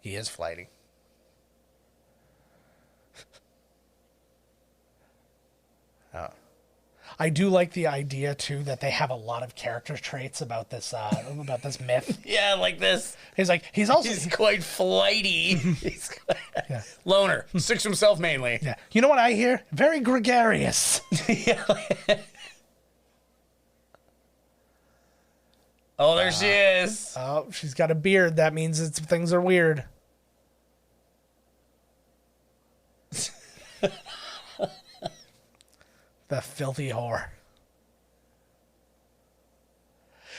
He is flighty. Oh. I do like the idea too that they have a lot of character traits about this myth. Yeah, like this. He's quite flighty. Yeah. Loner. Sticks to himself mainly. Yeah. You know what I hear? Very gregarious. Yeah. Oh, there she is. Oh, she's got a beard. That means things are weird. The filthy whore.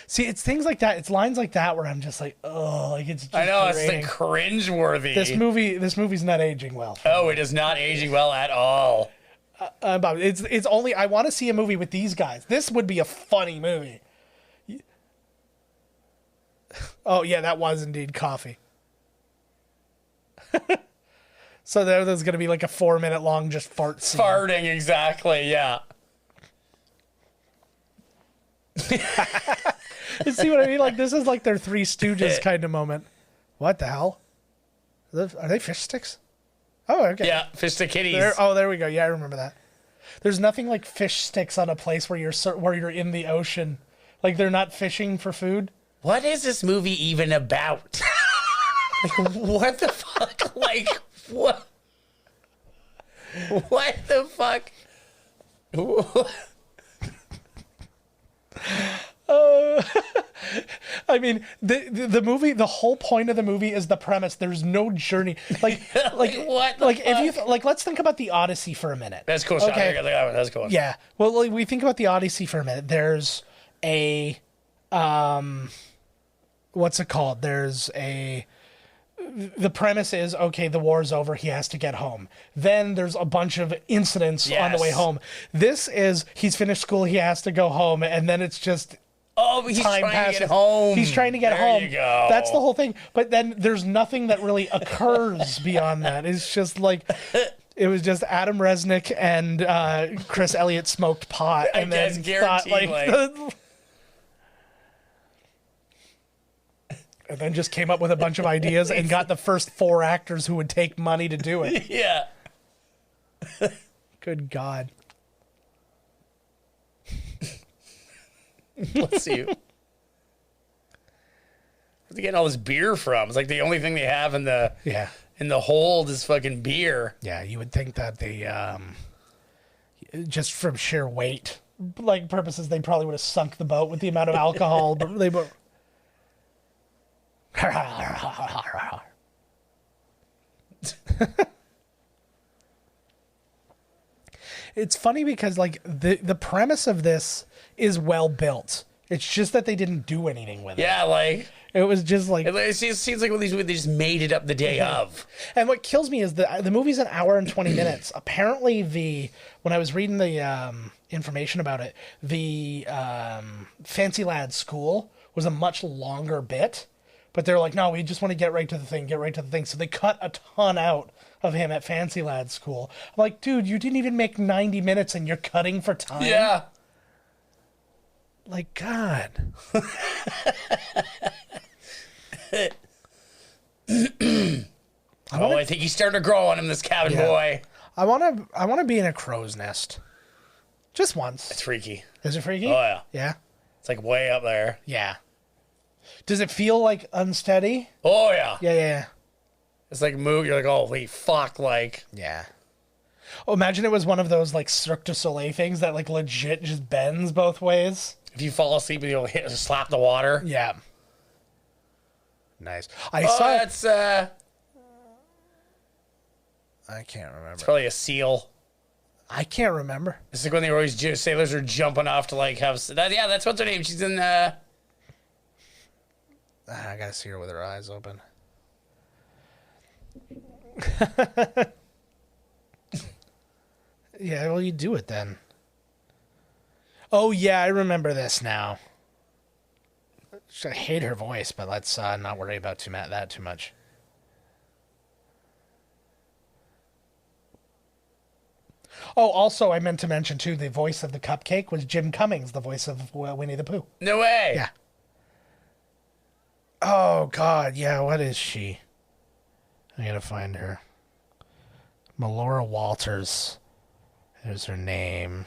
See, it's things like that. It's lines like that where I'm just like, oh, like it's just I know, grating. it's the cringe-worthy. This movie's not aging well. Oh, it is not aging well at all. It's only, I want to see a movie with these guys. This would be a funny movie. Oh, yeah, that was indeed coffee. So there's going to be like a 4-minute long just fart scene. Farting, exactly, yeah. You see what I mean? Like, this is like their Three Stooges kind of moment. What the hell? Are they fish sticks? Oh, okay. Yeah, fish stick kitties. There we go. Yeah, I remember that. There's nothing like fish sticks on a place where you're in the ocean. Like, they're not fishing for food. What is this movie even about? Like, what the fuck? Like, what? What the fuck? I mean, the movie, the whole point of the movie is the premise. There's no journey. Like what? If you let's think about the Odyssey for a minute. That's cool. Okay, that's cool. Yeah. Well, like, we think about the Odyssey for a minute. There's a what's it called? The premise is, okay, the war's over, he has to get home. Then there's a bunch of incidents on the way home. This is, he's finished school, he has to go home, and then it's just... Oh, he's trying to get home. He's trying to get home. There you go. That's the whole thing. But then there's nothing that really occurs beyond that. It's just like... It was just Adam Resnick and Chris Elliott smoked pot. And then thought, and then just came up with a bunch of ideas and got the first 4 actors who would take money to do it. Yeah. Good God. Let's see. Where's they getting all this beer from? It's like the only thing they have in the And the hold is fucking beer. Yeah, you would think that they, just from sheer weight, like purposes, they probably would have sunk the boat with the amount of alcohol. But they were. It's funny because like the premise of this is well built. It's just that they didn't do anything with it. Yeah, like It was just like, it seems like one of these movies they just made it up the day of. and what kills me is the movie's an hour and 20 minutes. Apparently, when I was reading the information about it, the Fancy Lad School was a much longer bit, but they're like, no, we just want to get right to the thing. So they cut a ton out of him at Fancy Lad School. I'm like, dude, you didn't even make 90 minutes and you're cutting for time. Yeah. Like, God. I think he's starting to grow on him, this cabin boy. I want to be in a crow's nest. Just once. It's freaky. Is it freaky? Oh, yeah. Yeah? It's like way up there. Yeah. Does it feel like unsteady? Oh, yeah. Yeah. It's like move. You're like, oh, wait, fuck. Like, Yeah. Oh, imagine it was one of those like Cirque du Soleil things that like legit just bends both ways. if you fall asleep and you'll slap the water. Yeah. Nice. I saw. That's I can't remember. probably a seal. I can't remember. It's like when they were always sailors are jumping off to like have that. Yeah, that's what's her name. She's in. I gotta see her with her eyes open. Yeah, well, you do it then. Oh, yeah, I remember this now. I hate her voice, but let's not worry about that too much. Oh, also, I meant to mention, too, the voice of the cupcake was Jim Cummings, the voice of Winnie the Pooh. No way. Yeah. Oh, God, yeah, what is she? I gotta find her. Melora Walters. There's her name.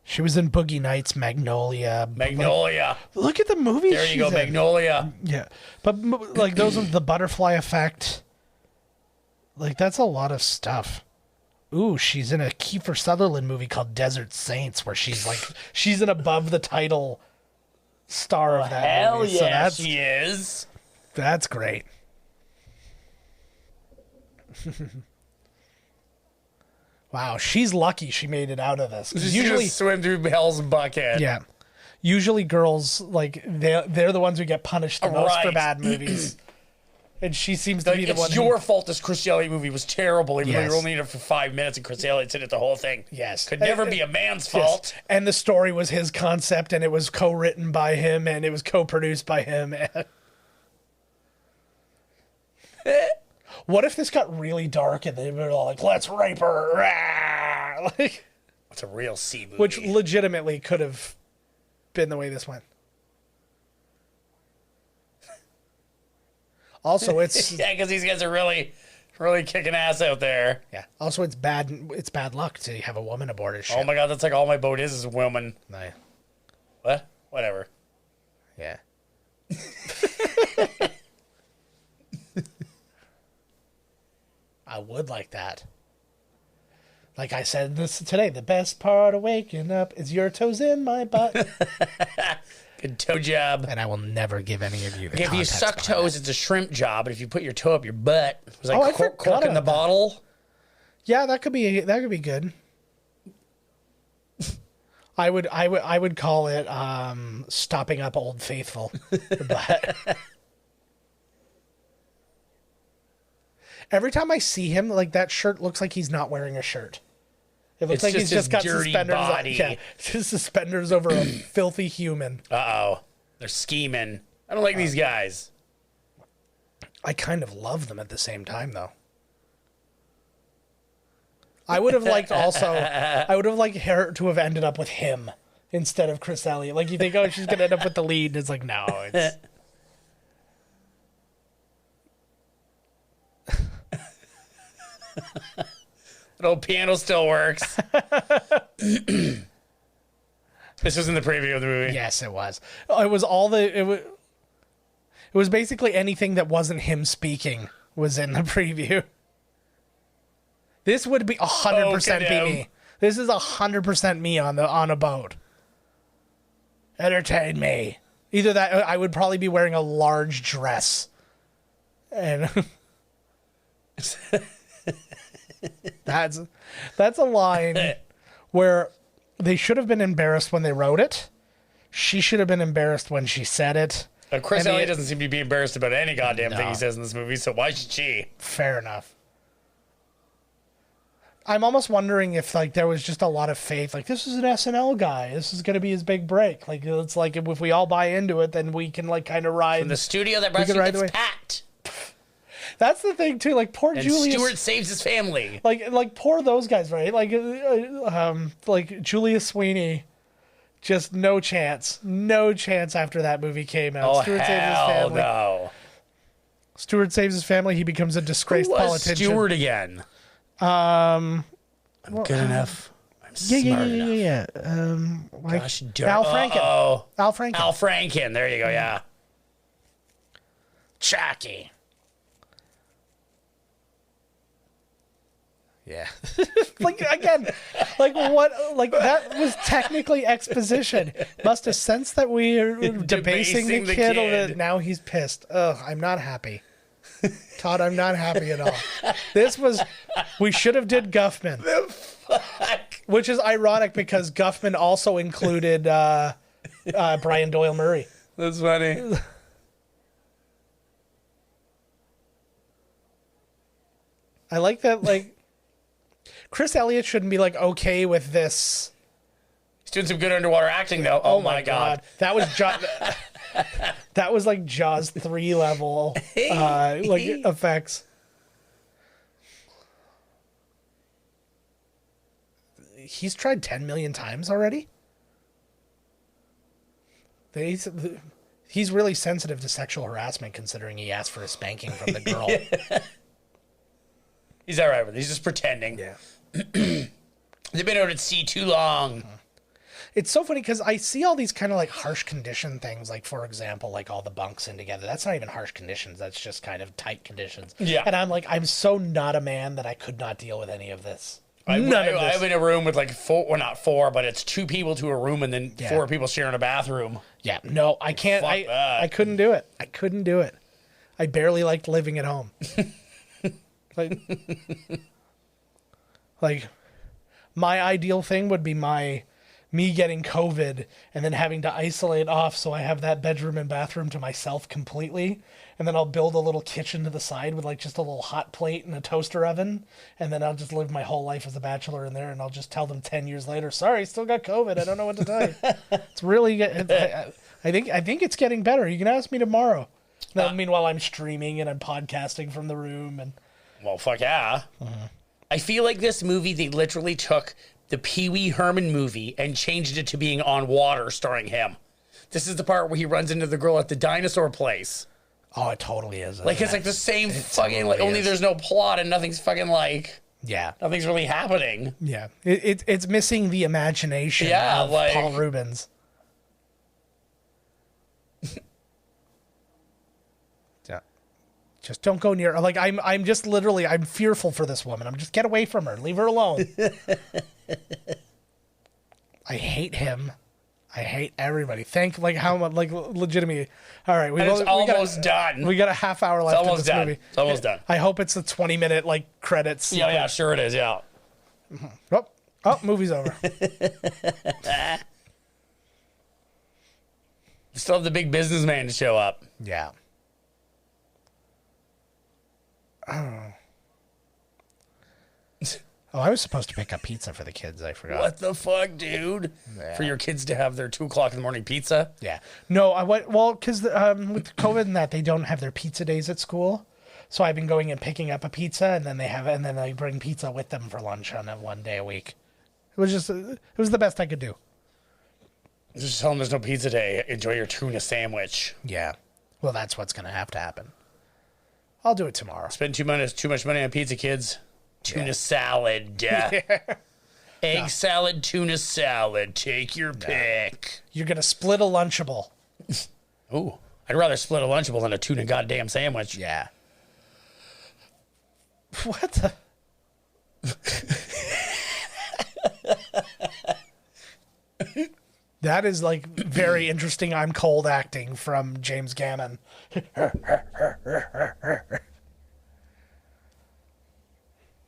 She was in Boogie Nights, Magnolia. Magnolia. Look at the movies There you she's go, in. Magnolia. Yeah. But, like, those are the Butterfly Effect. Like, that's a lot of stuff. Ooh, she's in a Kiefer Sutherland movie called Desert Saints, where she's, like, she's an above-the-title star of that Hell movie. yeah, So she is. that's great. Wow, she's lucky she made it out of this. 'Cause She's usually, just swim through hell's bucket. yeah. Usually girls, like, they're the ones who get punished the most for Right. bad movies. And she seems to Like, be the it's one your fault this Chris Elliott movie was terrible, even though Yes. you're only in it for 5 minutes and Chris Elliott's in it the whole thing. Yes. Could never be a man's fault. Yes. And the story was his concept, and it was co-written by him, and it was co-produced by him. What if this got really dark and they were all like, let's rape her? Rah! Like, It's a real C movie. which legitimately could have been the way this went. Also, it's yeah, because these guys are really, really kicking ass out there. yeah. Also, it's bad. It's bad luck to have a woman aboard a ship. Oh my god, that's like all my boat is a woman. No. What? Whatever. Yeah. I would like that. Like I said this today, the best part of waking up is your toes in my butt. Good toe job. And I will never give any of you the If you context suck behind toes, it's a shrimp job. But if you put your toe up your butt, it was like Oh, I cork forgot in the about that. bottle. that. Yeah, that could be good. I would call it stopping up Old Faithful. But every time I see him, like that shirt looks like he's not wearing a shirt. It looks It's like just he's just his got dirty suspenders. body. Yeah, just suspenders over a filthy human. Uh-oh. They're scheming. I don't like these guys. I kind of love them at the same time, though. I would have liked her to have ended up with him instead of Chris Elliott. Like, you think, oh, she's going to end up with the lead. And it's like, no, it's... That old piano still works. This was in the preview of the movie. Yes, it was. It was all the... It was basically anything that wasn't him speaking was in the preview. This would be 100% be me. This is 100% me on a boat. Entertain me. Either that, I would probably be wearing a large dress. And that's a line where they should have been embarrassed when they wrote it. She should have been embarrassed when she said it. Chris Elliott doesn't seem to be embarrassed about any goddamn thing he says in this movie, so why should she? Fair enough. I'm almost wondering if like there was just a lot of faith. Like, this is an SNL guy. This is going to be his big break. Like, it's like if we all buy into it, then we can like kind of ride. From the studio that brought you gets packed. That's the thing too. Like, poor Julius Stewart saves his family. Like poor those guys, right? Like Julius Sweeney, just no chance after that movie came out. Oh, Stewart saves his hell family. no. Stewart saves his family. He becomes a disgraced politician. Stewart again. I'm good enough. I'm smart enough. Yeah. Like Gosh, Al Franken. Al Franken. Al Franken. There you go. Yeah. Chucky. Yeah. Like, again, like what? Like, that was technically exposition. Must have sensed that we are debasing the kid. A little. Now he's pissed. Ugh, I'm not happy. Todd, I'm not happy at all. We should have did Guffman. The fuck? Which is ironic because Guffman also included Brian Doyle Murray. That's funny. I like that, like, Chris Elliott shouldn't be, like, okay with this. He's doing some good underwater acting, though. Oh, my God. That was that was, like, Jaws 3 level, like, effects. He's tried 10 million times already? He's really sensitive to sexual harassment, considering he asked for a spanking from the girl. Yeah. He's all right with it. He's just pretending. Yeah. They've been out at sea too long. It's so funny because I see all these kind of like harsh condition things, like, for example, like all the bunks in together. That's not even harsh conditions. That's just kind of tight conditions. Yeah. And I'm like, I'm so not a man that I could not deal with any of this. I'm in a room with like four, well, not four, but it's 2 people to a room and then 4 people sharing a bathroom. Yeah. No, I can't. I couldn't do it. I couldn't do it. I barely liked living at home. Like, my ideal thing would be me getting COVID and then having to isolate off so I have that bedroom and bathroom to myself completely. And then I'll build a little kitchen to the side with like just a little hot plate and a toaster oven. And then I'll just live my whole life as a bachelor in there. And I'll just tell them 10 years later, sorry, still got COVID. I don't know what to tell you. It's really, I think it's getting better. You can ask me tomorrow. Meanwhile, I'm streaming and I'm podcasting from the room. And well, fuck yeah. I feel like this movie, they literally took the Pee Wee Herman movie and changed it to being on water starring him. This is the part where he runs into the girl at the dinosaur place. Oh, it totally is. Like, it's like the same fucking, totally like, only there's no plot and nothing's fucking like, yeah, nothing's really happening. Yeah. It's missing the imagination of like, Paul Rubens. Just don't go near her. Like, I'm just literally, I'm fearful for this woman. I'm just, get away from her. Leave her alone. I hate him. I hate everybody. Like, how much, like, legitimately. All right. It's almost done. We got a half hour left in this movie. It's almost done. I hope it's the 20-minute, like, credits. Yeah, sure it is, yeah. Oh, movie's over. You still have the big businessman to show up. Yeah. Oh, I was supposed to pick up pizza for the kids. I forgot. What the fuck, dude? Yeah. For your kids to have their 2 o'clock in the morning pizza? Yeah. No, I went, well, because with COVID and that, they don't have their pizza days at school. So I've been going and picking up a pizza, and then they bring pizza with them for lunch on that 1 day a week. It was the best I could do. Just tell them there's no pizza day. Enjoy your tuna sandwich. Yeah. Well, that's what's going to have to happen. I'll do it tomorrow. Spend too much money on pizza, kids. Tuna salad. Egg salad, tuna salad. Take your pick. You're going to split a Lunchable. Ooh. I'd rather split a Lunchable than a tuna goddamn sandwich. Yeah. What the? That is like very interesting. I'm cold acting from James Gannon.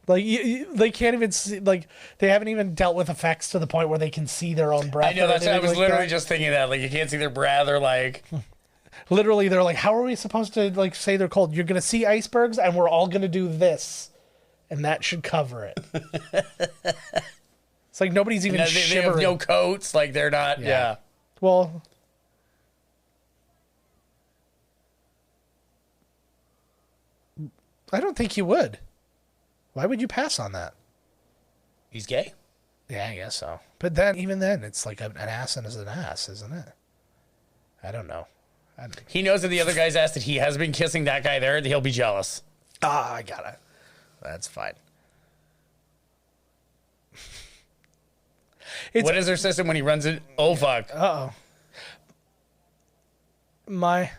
Like they can't even see, like they haven't even dealt with effects to the point where they can see their own breath. I know, that's. I was like literally that. just thinking that. Like, you can't see their breath, or like. Literally, they're like, how are we supposed to like say they're cold? You're gonna see icebergs, and we're all gonna do this, and that should cover it. It's like nobody's even They shivering. have no coats. Like, they're not. Yeah. Well, I don't think you would. Why would you pass on that? He's gay. Yeah, I guess so. But then, even then, it's like an ass is an ass, isn't it? I don't know. He knows that the other guy's asked that he has been kissing that guy there, that he'll be jealous. Ah, I got it. That's fine. What is their system when he runs it? Oh, fuck. Uh-oh. My...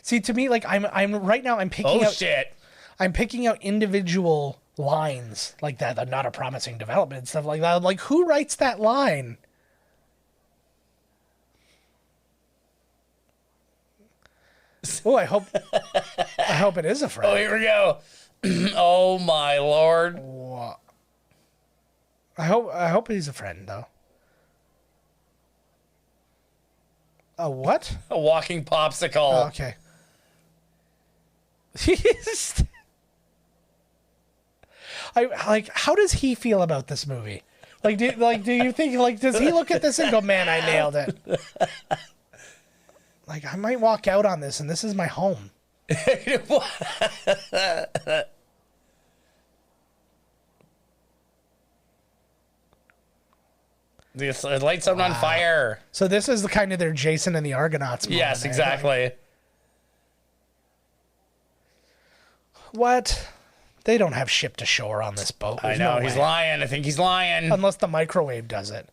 See, to me, like, I'm right now, I'm picking Oh, out... shit. I'm picking out individual lines like that, that not a promising development and stuff like that. I'm like, who writes that line? Oh, I hope it is a friend. Oh, here we go. Oh, my Lord. I hope he's a friend though. A what? A walking popsicle. Oh, okay. I like. How does he feel about this movie? Like, do you think, like, does he look at this and go, "Man, I nailed it"? Like, I might walk out on this, and this is my home. It lights something on fire. So this is the kind of their Jason and the Argonauts moment. Yes, exactly. What? They don't have ship to shore on this boat. I There's know. no He's way. lying. I think he's lying. Unless the microwave does it.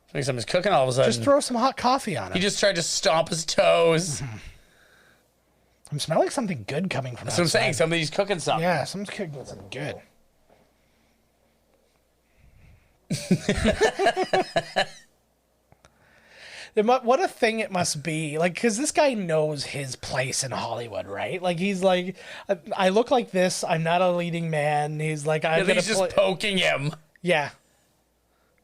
I think something's cooking all of a sudden. Just throw some hot coffee on it. He just tried to stomp his toes. I'm smelling something good coming from That's what I'm saying. outside. Somebody's cooking something. Yeah, someone's cooking something good. What a thing it must be. Like, because this guy knows his place in Hollywood, right? Like, he's like, I look like this. I'm not a leading man. He's like, I'm He's just poking him. Yeah.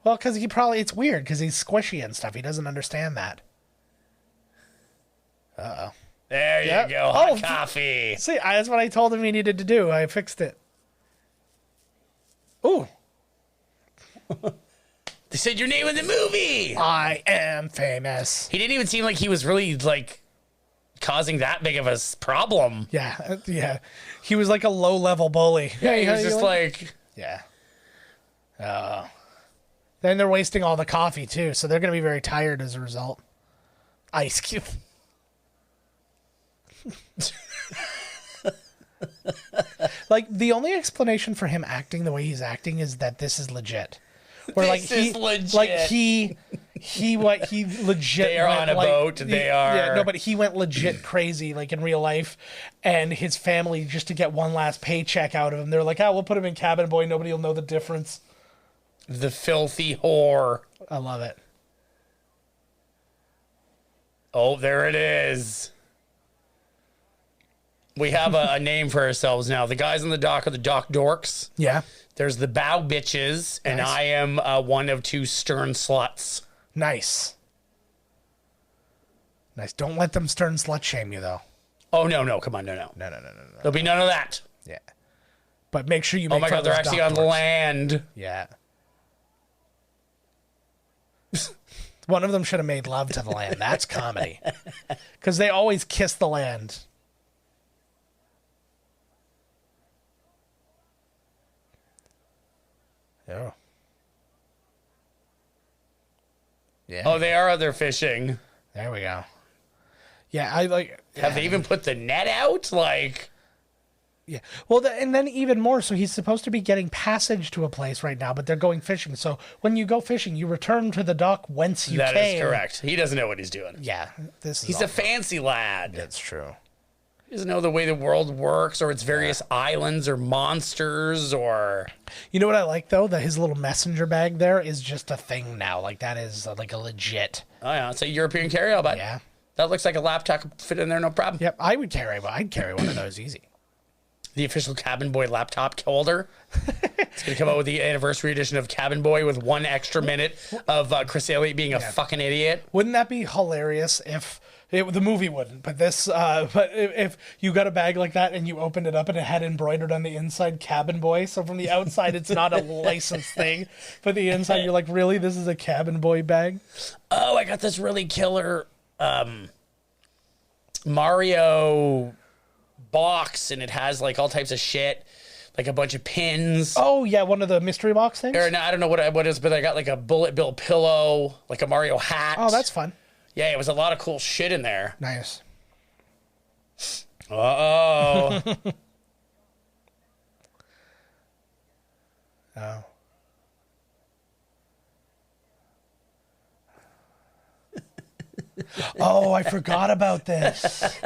Well, because it's weird because he's squishy and stuff. He doesn't understand that. Uh-oh. There Yep. you go. Hot Oh, coffee. See, that's what I told him he needed to do. I fixed it. Ooh. They said your name in the movie. I am famous. He didn't even seem like he was really, like, causing that big of a problem. Yeah, yeah. He was like a low-level bully. Yeah, he how was you just like... Yeah. Then they're wasting all the coffee, too, so they're going to be very tired as a result. Ice Cube. Like, the only explanation for him acting the way he's acting is that this is legit. Where, This is legit. Like, he legit They are went, on a like, boat. They are... Yeah, no, but he went legit crazy, like, in real life. And his family, just to get one last paycheck out of him, they're like, we'll put him in cabin boy. Nobody will know the difference. The filthy whore. I love it. Oh, there it is. We have a name for ourselves now. The guys on the dock are the dock dorks. Yeah. There's the bow bitches, and Nice. I am one of two stern sluts. Nice. Nice. Don't let them stern slut shame you, though. Oh, no. Come on, no. No. There'll be none of that. Yeah. But make sure you make Oh, my fun God, of they're those actually dock on dorks. land. Yeah. One of them should have made love to the land. That's comedy. Because they always kiss the land. Oh. Yeah. Oh, they are other fishing. There we go. Yeah, I like. Have they even put the net out? Like, Yeah. Well, and then even more. So he's supposed to be getting passage to a place right now, but they're going fishing. So when you go fishing, you return to the dock whence you came. That is correct. He doesn't know what he's doing. Yeah. He's a fancy lad. That's true. He doesn't know the way the world works or its various islands or monsters or... You know what I like, though? That his little messenger bag there is just a thing now. Like, that is like a legit... Oh, yeah. It's a European carry-out, but yeah. That looks like a laptop could fit in there, no problem. Yep, I'd carry one of those easy. The official Cabin Boy laptop holder. It's going to come out with the anniversary edition of Cabin Boy with 1 extra minute of Chris Elliott being a fucking idiot. Wouldn't that be hilarious if... the movie wouldn't, but if you got a bag like that and you opened it up and it had embroidered on the inside Cabin Boy, so from the outside it's not a licensed thing, but the inside you're like, really, this is a Cabin Boy bag? Oh, I got this really killer Mario box, and it has like all types of shit, like a bunch of pins. Oh yeah, one of the mystery box things. Or no, I don't know what it is, but I got like a Bullet Bill pillow, like a Mario hat. Oh, that's fun. Yeah, it was a lot of cool shit in there. Nice. Uh-oh. Oh. Oh, I forgot about this.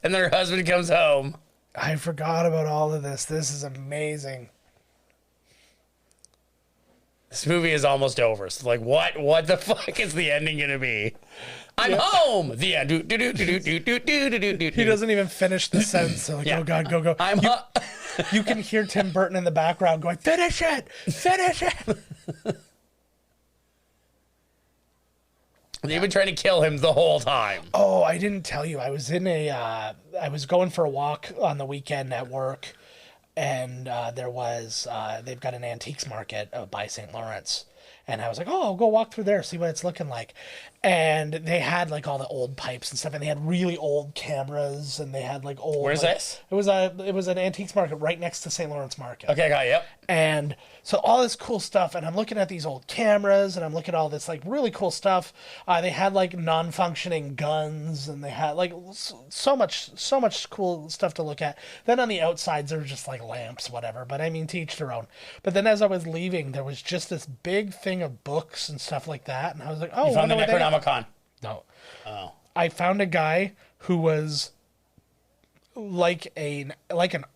And then her husband comes home. I forgot about all of this. This is amazing. This movie is almost over. So like, what the fuck is the ending gonna be? I'm home. The end. He doesn't even finish the sentence. So like, oh God, go. You can hear Tim Burton in the background going, finish it. They've been trying to kill him the whole time. Oh, I didn't tell you. I was I was going for a walk on the weekend at work, and they've got an antiques market by St. Lawrence. And I was like, oh, I'll go walk through there, see what it's looking like. And they had like all the old pipes and stuff, and they had really old cameras, and they had like old. Where's this? It was an antiques market right next to St. Lawrence Market. Okay, got it, yep. And so all this cool stuff, and I'm looking at these old cameras, and I'm looking at all this like really cool stuff. They had like non-functioning guns, and they had like so much cool stuff to look at. Then on the outsides, there were just like lamps, whatever. But I mean, to each their own. But then as I was leaving, there was just this big thing of books and stuff like that, and I was like, oh, you found the Necronomicon. No. Oh. I found a guy who was like an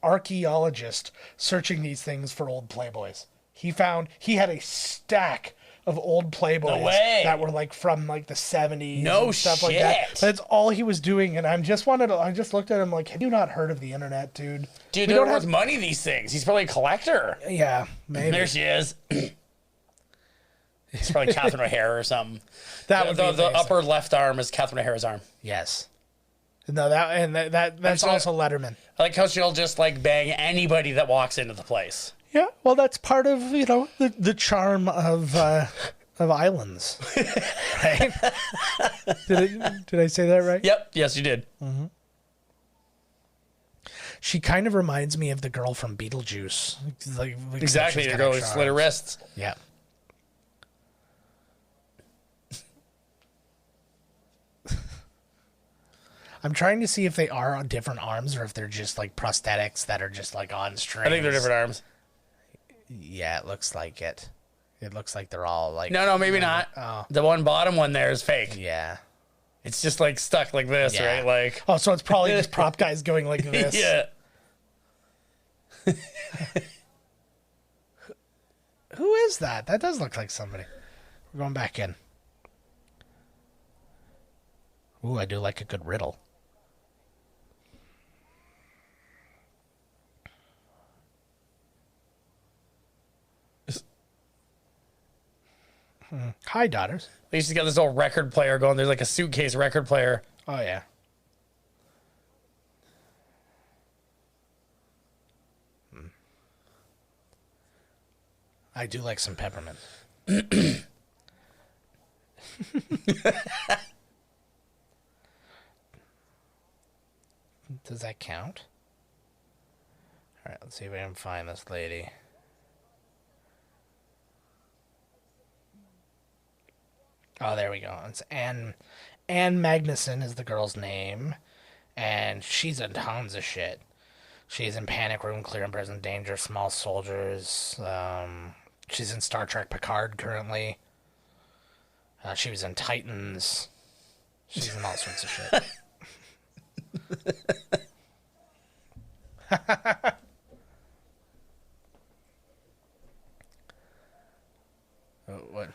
archaeologist searching these things for old Playboys. He had a stack of old Playboys that were like from like the 70s and stuff like that. That's all he was doing, and I just looked at him like, have you not heard of the internet, dude? Dude, they're worth money, these things. He's probably a collector. Yeah, maybe. There she is. It's probably Catherine O'Hara or something. The upper left arm is Catherine O'Hara's arm. Yes. No, that's also Letterman. I like how she'll just like bang anybody that walks into the place. Yeah, well, that's part of the charm of islands, right? Did I say that right? Yep. Yes, you did. Mm-hmm. She kind of reminds me of the girl from Beetlejuice. Like exactly, the girl who slit her wrists. Yeah. I'm trying to see if they are on different arms or if they're just like prosthetics that are just like on strings. I think they're different arms. Yeah, it looks like it. It looks like they're all like... No, maybe not. Oh. The bottom one there is fake. Yeah. It's just like stuck like this, right? Like. Oh, so it's probably just prop guys going like this. Yeah. Who is that? That does look like somebody. We're going back in. Ooh, I do like a good riddle. Hi, daughters. At least he's got this old record player going. There's like a suitcase record player. Oh, yeah. I do like some peppermint. Does that count? All right, let's see if I can find this lady. Oh, there we go. It's Anne Magnuson is the girl's name, and she's in tons of shit. She's in Panic Room, Clear and Present Danger, Small Soldiers. She's in Star Trek Picard currently. She was in Titans. She's in all sorts of shit. What?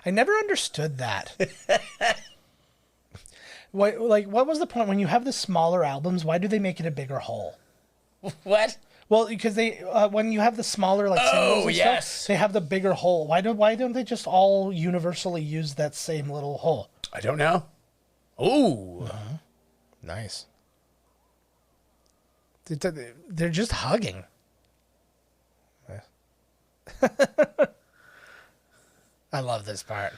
I never understood that. What was the point when you have the smaller albums? Why do they make it a bigger hole? What? Well, because they when you have the smaller singles and yes, stuff, they have the bigger hole. Why don't they just all universally use that same little hole? I don't know. Ooh, Nice. They're just hugging. I love this part.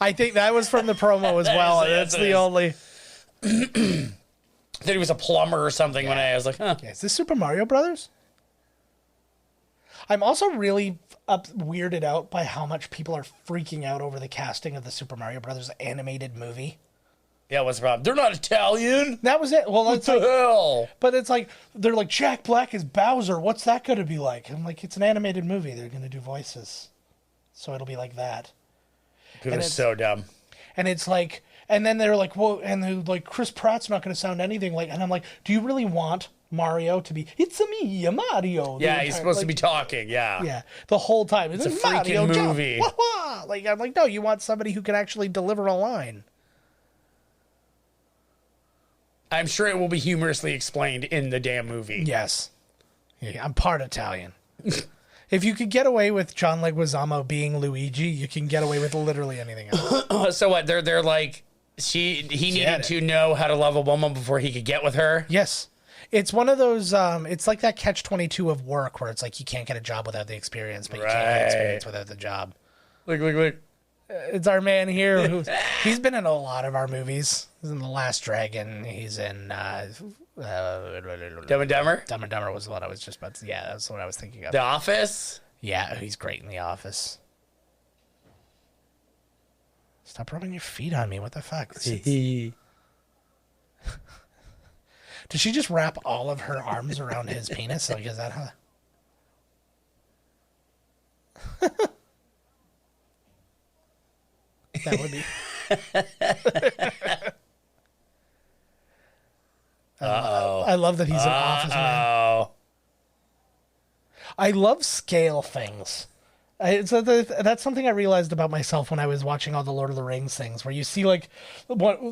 I think that was from the promo as well. That's the only. I thought he was a plumber or something when I was like, huh. Yeah, is this Super Mario Brothers? I'm also really weirded out by how much people are freaking out over the casting of the Super Mario Brothers animated movie. Yeah, what's the problem? They're not Italian. That was it. Well, What it's the like, hell? but it's like they're like Jack Black is Bowser. What's that going to be like? I'm like, it's an animated movie. They're going to do voices, so it'll be like that. People are so dumb. And it's like, and then they're like, well, and they're like, Chris Pratt's not going to sound anything like. And I'm like, do you really want Mario to be? It's me, Mario. Yeah, he's supposed to be talking. Yeah. Yeah, the whole time. It's a Mario, freaking jump. movie. Wah, wah. Like I'm like, no, you want somebody who can actually deliver a line. I'm sure it will be humorously explained in the damn movie. Yes. Yeah, I'm part Italian. If you could get away with John Leguizamo being Luigi, you can get away with literally anything else. So what? They're like, he needed to know how to love a woman before he could get with her. Yes. It's one of those, it's like that catch-22 of work where it's like you can't get a job without the experience, but you can't get experience without the job. Look. It's our man here. He's been in a lot of our movies. He's in The Last Dragon. He's in Dumb and Dumber? Dumb and Dumber was what I was just about to... Yeah, that's what I was thinking of. The Office? Yeah, he's great in The Office. Stop rubbing your feet on me. What the fuck? Did she just wrap all of her arms around his penis? Like, is that how... That would be... I love that he's an office man. I love scale things. That's something I realized about myself when I was watching all the Lord of the Rings things, where you see like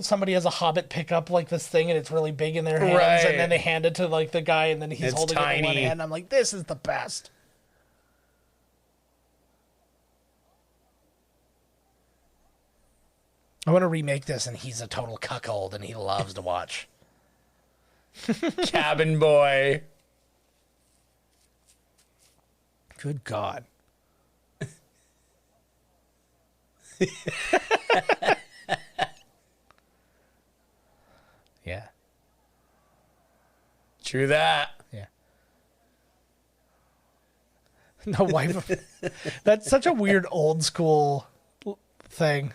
somebody has a Hobbit pick up like this thing and it's really big in their hands, and then they hand it to like the guy and then he's holding it in one hand. I'm like, this is the best. I want to remake this and he's a total cuckold and he loves to watch. Cabin Boy. Good God. Yeah. True that. Yeah. No wife. That's such a weird old school thing.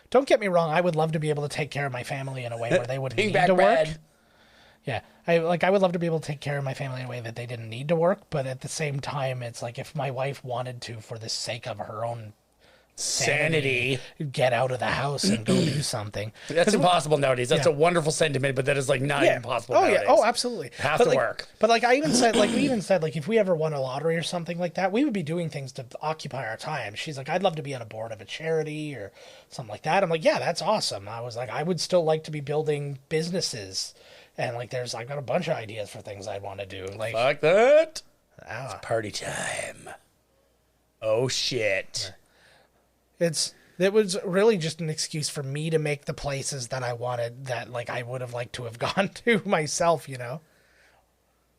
Don't get me wrong. I would love to be able to take care of my family in a way where they wouldn't need to work. Yeah. I would love to be able to take care of my family in a way that they didn't need to work. But at the same time, it's like if my wife wanted to, for the sake of her own sanity, get out of the house and go do something. That's impossible nowadays. That's a wonderful sentiment, but that is like not even possible nowadays. Oh, absolutely. Have to work. But like I even said, we even said, if we ever won a lottery or something like that, we would be doing things to occupy our time. She's like, I'd love to be on a board of a charity or something like that. I'm like, yeah, that's awesome. I was like, I would still like to be building businesses. And like, I've got a bunch of ideas for things I'd want to do. Like, fuck that. It's party time. Oh shit. It was really just an excuse for me to make the places that I wanted, that like I would have liked to have gone to myself, you know,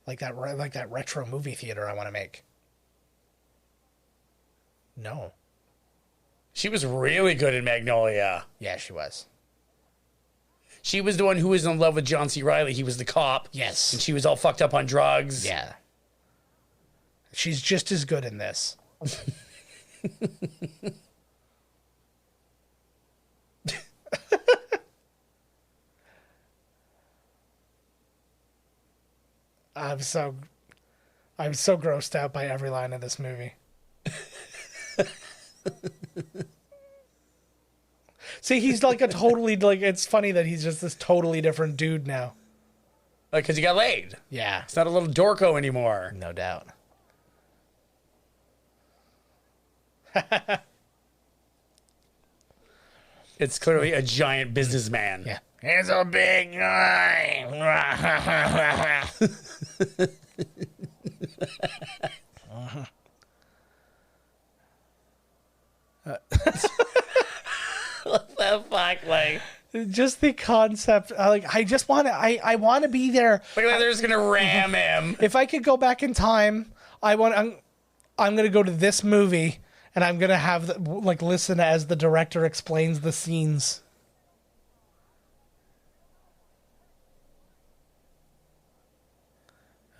like that retro movie theater I want to make. No. She was really good in Magnolia. Yeah, she was. She was the one who was in love with John C. Reilly. He was the cop. Yes. And she was all fucked up on drugs. Yeah. She's just as good in this. I'm so grossed out by every line of this movie. See, he's like a totally, like, it's funny that he's just this totally different dude now. Like, because he got laid. Yeah. It's not a little dorko anymore. No doubt. It's clearly a giant businessman. Yeah. He's a big guy. What the fuck, like? Just the concept, I just want to, I want to be there. Look like they're just gonna ram him. If I could go back in time, I'm gonna go to this movie and I'm gonna have listen as the director explains the scenes.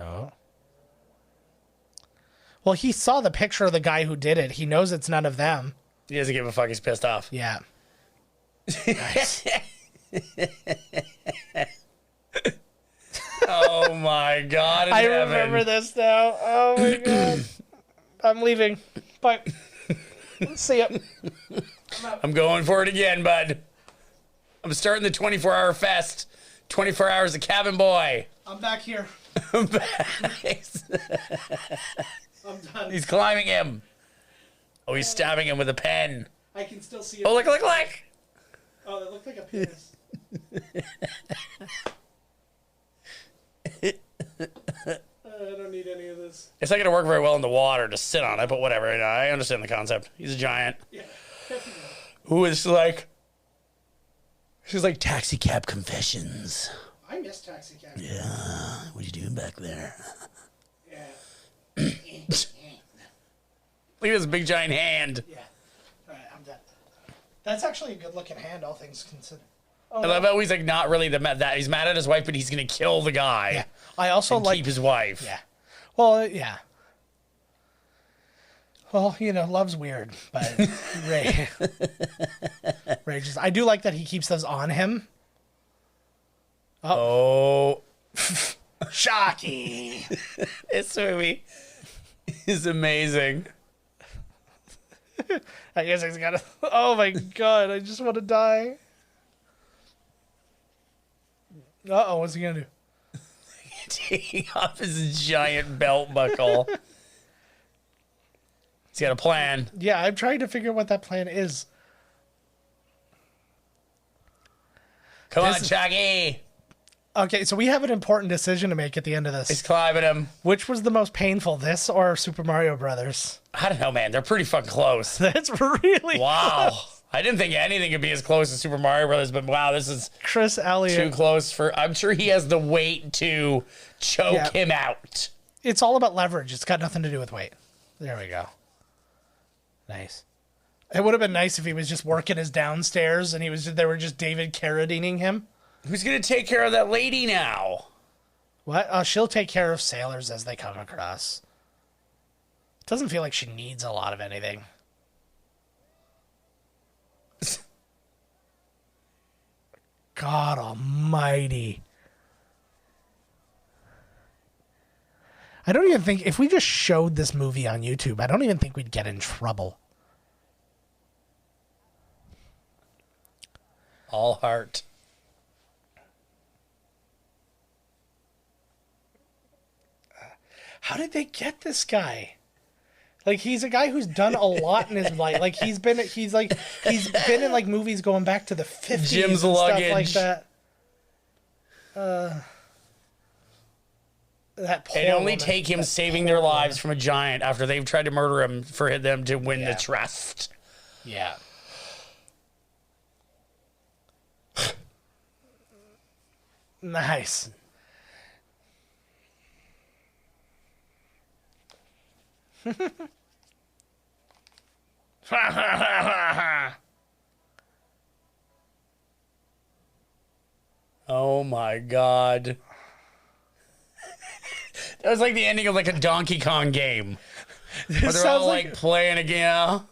Oh. Well, he saw the picture of the guy who did it. He knows it's none of them. He doesn't give a fuck. He's pissed off. Yeah. Nice. Oh my God! I remember this now. Oh my God! I'm leaving. Bye. See ya. I'm going for it again, bud. I'm starting the 24-hour fest. 24 hours of cabin boy. I'm back here. I'm back. I'm done. He's climbing him. Oh, he's stabbing him with a pen. I can still see it. Oh, look. Oh, that looked like a penis. I don't need any of this. It's not going to work very well in the water to sit on it, but whatever. You know, I understand the concept. He's a giant. Yeah. Who is like... She's like Taxi Cab Confessions. I miss Taxi Cab. Yeah. What are you doing back there? Yeah. Look at this big giant hand. Yeah. All right, I'm done. That's actually a good-looking hand, all things considered. Oh, I love how he's like not really that he's mad at his wife, but he's gonna kill the guy. Yeah. I also and like keep his wife. Yeah. Well, yeah. Well, love's weird, but Ray just, I do like that he keeps those on him. Oh. Shocky. This movie is amazing. I guess he's got to. Oh my God! I just want to die. What's he gonna do? Taking off his giant belt buckle. He's got a plan. Yeah, I'm trying to figure out what that plan is. Come on, Chucky. Okay, so we have an important decision to make at the end of this. He's climbing him. Which was the most painful, this or Super Mario Brothers? I don't know, man. They're pretty fucking close. That's really wow. close. I didn't think anything could be as close as Super Mario Brothers, but wow, this is Chris Elliott. too close for. I'm sure he has the weight to choke him out. It's all about leverage. It's got nothing to do with weight. There we go. Nice. It would have been nice if he was just working his downstairs and they were just David Carradining him. Who's gonna take care of that lady now? What? She'll take care of sailors as they come across. It doesn't feel like she needs a lot of anything. God almighty. I don't even think, if we just showed this movie on YouTube, I don't even think we'd get in trouble. All heart. How did they get this guy? Like, he's a guy who's done a lot in his life. Like, he's been in like movies going back to the 50s Jim's and luggage. stuff like that. That poor It only woman. take him That saving poor their lives woman. from a giant after they've tried to murder him for them to win the trust. Yeah. Nice. Oh my God. That was like the ending of like a Donkey Kong game. Where they're all like playing again.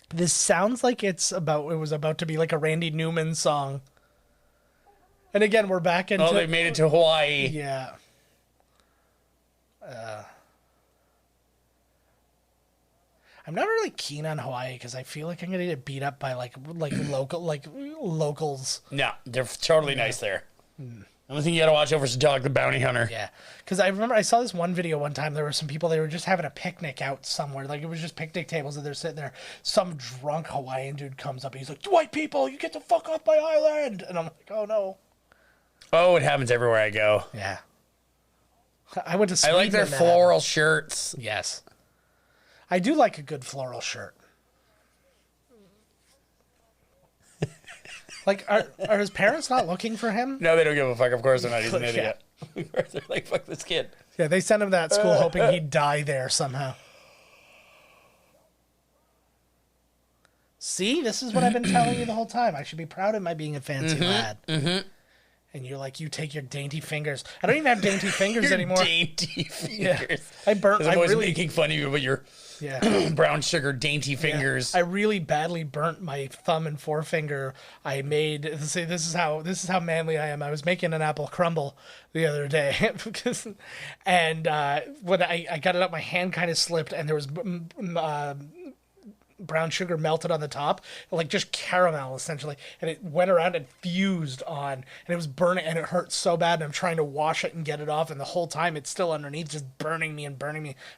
This sounds like it was about to be like a Randy Newman song. And again, we're back into... Oh, they made it to Hawaii. Yeah. I'm not really keen on Hawaii because I feel like I'm gonna get beat up by locals. No, they're totally nice there. The only thing you gotta watch over is Dog the Bounty Hunter. Yeah, because I remember I saw this one video one time. There were some people, they were just having a picnic out somewhere. Like, it was just picnic tables and they're sitting there. Some drunk Hawaiian dude comes up. He's like, "White people, you get the fuck off my island." And I'm like, oh no. Oh, it happens everywhere I go. Yeah. I went to I Sweden. like their floral shirts. Yes. I do like a good floral shirt. Like, are his parents not looking for him? No, they don't give a fuck. Of course they're not. He's an idiot. Of course they're like, fuck this kid. Yeah, they sent him to that school hoping he'd die there somehow. See, this is what I've been telling you the whole time. I should be proud of my being a fancy lad. Mm-hmm. And you're like, you take your dainty fingers. I don't even have dainty fingers anymore. Dainty fingers. Yeah. I'm always really making fun of you with your brown sugar dainty fingers. Yeah. I really badly burnt my thumb and forefinger. I made, this is how manly I am. I was making an apple crumble the other day, and when I got it up, my hand kind of slipped, and there was brown sugar melted on the top, like just caramel essentially, and it went around and fused on, and it was burning, and it hurt so bad, and I'm trying to wash it and get it off, and the whole time it's still underneath, just burning me.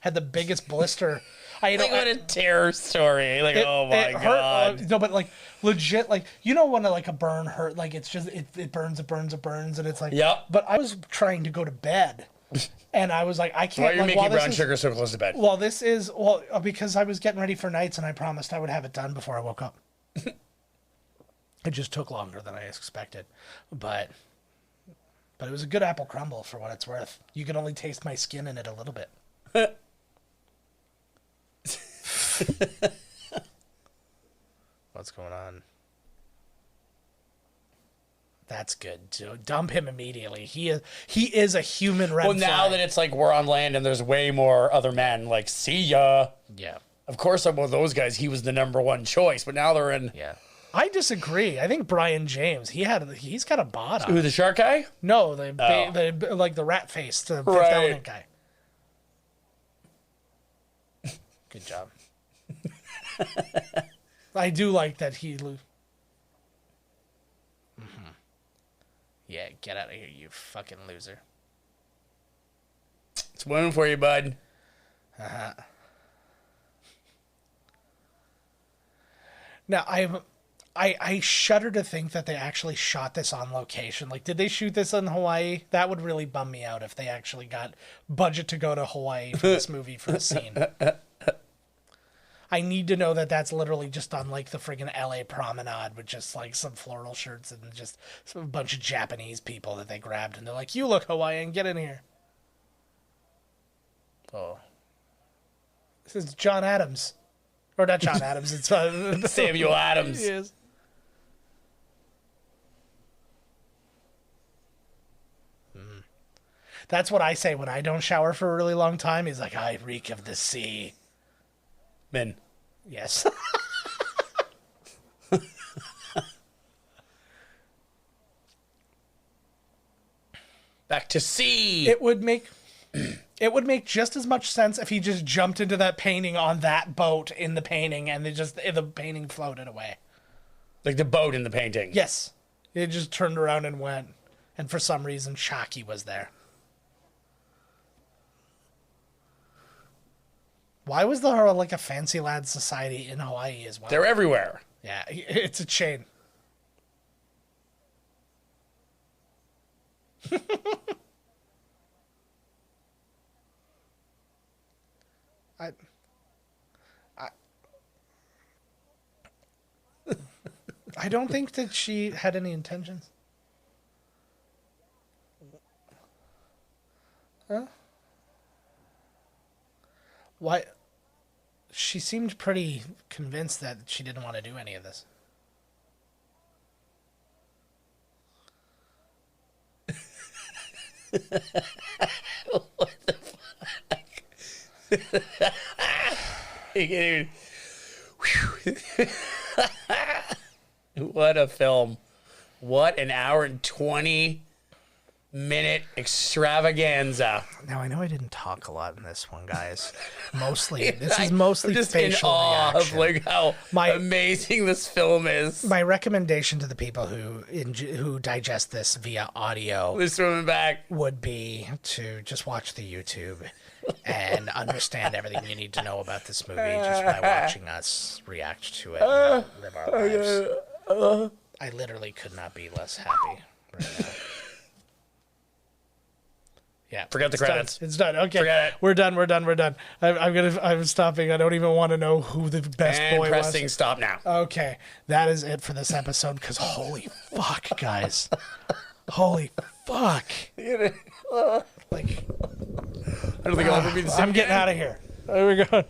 Had the biggest blister. What a terror story. Like, oh my God. No, but like legit, like, you know when like a burn hurt, like it's just it burns, and it's like, yep. But I was trying to go to bed. And I was like, I can't. Why are you making brown sugar so close to bed? Well, because I was getting ready for nights, and I promised I would have it done before I woke up. It just took longer than I expected, but it was a good apple crumble for what it's worth. You can only taste my skin in it a little bit. What's going on? That's good. So dump him immediately. He is a human red flag. Well, now that it's like we're on land and there's way more other men, like, see ya. Yeah. Of course, about those guys, he was the number one choice, but now they're in. Yeah. I disagree. I think Brian James, he's got a bod on. Who, the shark guy? No, the rat face, the Fifth Element guy. Good job. I do like that he. Yeah, get out of here, you fucking loser. It's one for you, bud. Uh-huh. Now, I shudder to think that they actually shot this on location. Like, did they shoot this in Hawaii? That would really bum me out if they actually got budget to go to Hawaii for this movie for a scene. I need to know that that's literally just on, like, the friggin' LA promenade with just, like, some floral shirts and just a bunch of Japanese people that they grabbed. And they're like, you look Hawaiian, get in here. Oh. This is John Adams. Or not John Adams, it's Samuel Adams. Yes. That's what I say when I don't shower for a really long time. He's like, I reek of the sea. Men. Yes. Back to sea. It would make just as much sense if he just jumped into that painting on that boat in the painting and the painting floated away. Like the boat in the painting. Yes. It just turned around and went. And for some reason, Shaki was there. Why was there like a fancy lad society in Hawaii as well? They're everywhere. Yeah, it's a chain. I don't think that she had any intentions. Huh? Why? She seemed pretty convinced that she didn't want to do any of this. What the fuck? What a film. What an hour and 20 minute extravaganza. Now, I know I didn't talk a lot in this one, guys. Mostly, this is mostly I'm just facial in awe reaction. of like how amazing this film is. My recommendation to the people who digest this via audio Let's throw him back. would be to just watch the YouTube and understand everything you need to know about this movie just by watching us react to it and live our lives. I literally could not be less happy right now. Yeah, Forget the credits. It's done. Okay, Forget it. We're done. I'm stopping. I don't even want to know who the best And boy pressing was. stop now. Okay, that is it for this episode. Because holy fuck, guys, holy fuck! Like, I don't think I'll ever be the same. I'm getting out of here. There we go.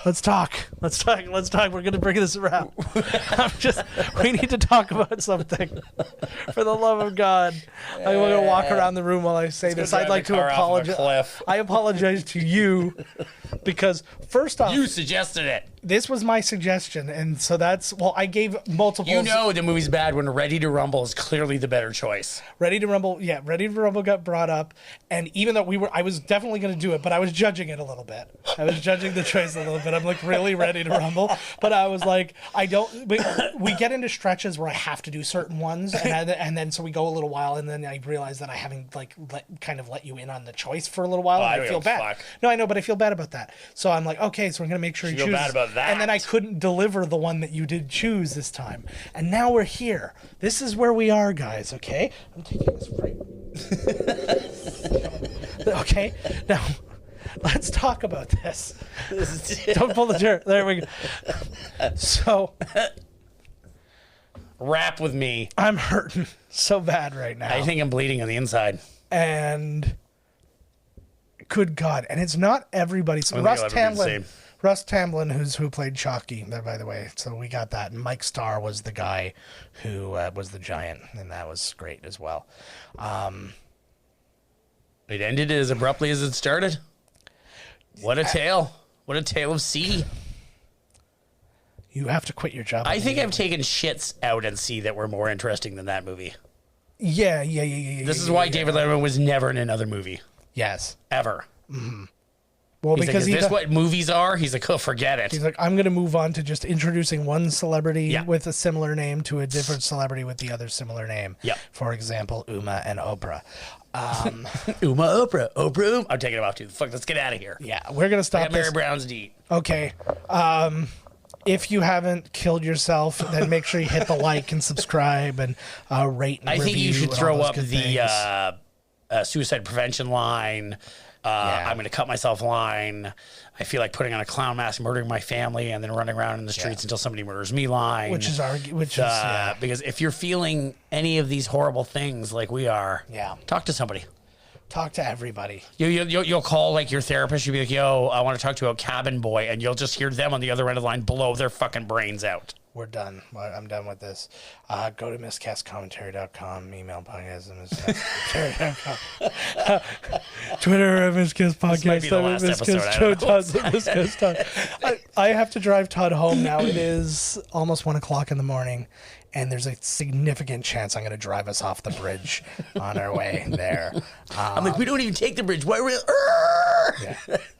Let's talk. We're gonna bring this around. We need to talk about something. For the love of God, I'm gonna walk around the room while I say this. I'd like to apologize. I apologize to you because first off, You suggested it. this was my suggestion, and so I gave multiple. You know the movie's bad when Ready to Rumble is clearly the better choice. Ready to Rumble got brought up, and even though I was definitely going to do it, but I was judging it a little bit. I was judging the choice a little bit. I'm like really Ready to Rumble, but I was like, I don't. We get into stretches where I have to do certain ones, and then so we go a little while, and then I realize that I haven't let you in on the choice for a little while, and I feel bad. Fuck. No, I know, but I feel bad about that. So I'm like, okay, so I'm going to make sure you feel choose. bad about that? And then I couldn't deliver the one that you did choose this time, and now we're here. This is where we are, guys. Okay, I'm taking this break. Okay, now let's talk about this. Don't pull the chair. There we go. So, Rap with me. I'm hurting so bad right now. I think I'm bleeding on the inside. And good God, and it's not everybody. So Russ Tamblyn, who played Chalky, by the way. So we got that. And Mike Starr was the guy who was the giant, and that was great as well. It ended as abruptly as it started. What a tale. What a tale of sea. You have to quit your job. I think I've taken shits out and see that were more interesting than that movie. Yeah. This is why David Letterman was never in another movie. Yes. Ever. Well, He's because like, is this what movies are? He's like, oh, forget it. he's like, I'm going to move on to just introducing one celebrity Yeah. with a similar name to a different celebrity with the other similar name. Yeah. For example, Uma and Oprah. Uma, Oprah, Uma. I'm taking him off too. Fuck, let's get out of here. Yeah, we're going to I stop got Mary this. Brown's deed. Okay. If you haven't killed yourself, then make sure you hit the like and subscribe and rate and I think you review should and throw all those up good the things. suicide prevention line. I'm going to cut myself line. I feel like putting on a clown mask, murdering my family, and then running around in the streets until somebody murders me line. Because if you're feeling any of these horrible things like we are, talk to somebody. Talk to everybody. You'll call like your therapist. You'll be like, yo, I want to talk to a cabin boy. And you'll just hear them on the other end of the line blow their fucking brains out. We're done. I'm done with this. Go to miscastcommentary.com, email podcast at miscastcommentary.com. Twitter at miscastpodcast. Might be the last episode. I have to drive Todd home now. It is almost 1 o'clock in the morning, and there's a significant chance I'm going to drive us off the bridge on our way there. I'm like, we don't even take the bridge. Why are we? Yeah.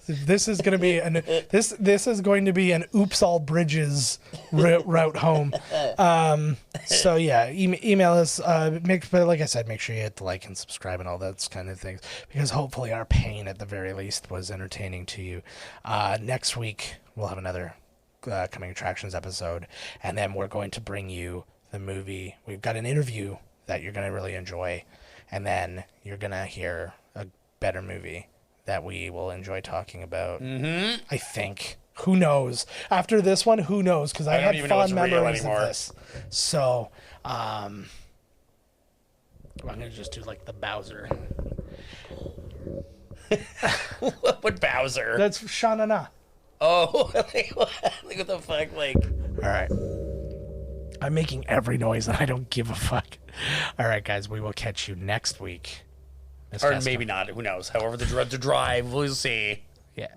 This is going to be an oops all bridges route home. So yeah, email us. But like I said, make sure you hit the like and subscribe and all that kind of things, because hopefully our pain at the very least was entertaining to you. Next week we'll have another coming attractions episode, and then we're going to bring you the movie. We've got an interview that you're going to really enjoy, and then you're going to hear a better movie that we will enjoy talking about. I think. Who knows? After this one, who knows? Because I had fond memories of this. So, I'm going to just do like the Bowser. What Bowser? That's Sha-na-na. Oh, like what the fuck? Like, all right. I'm making every noise and I don't give a fuck. All right, guys, we will catch you next week. Or maybe not. Who knows? However, the drive, we'll see. Yeah.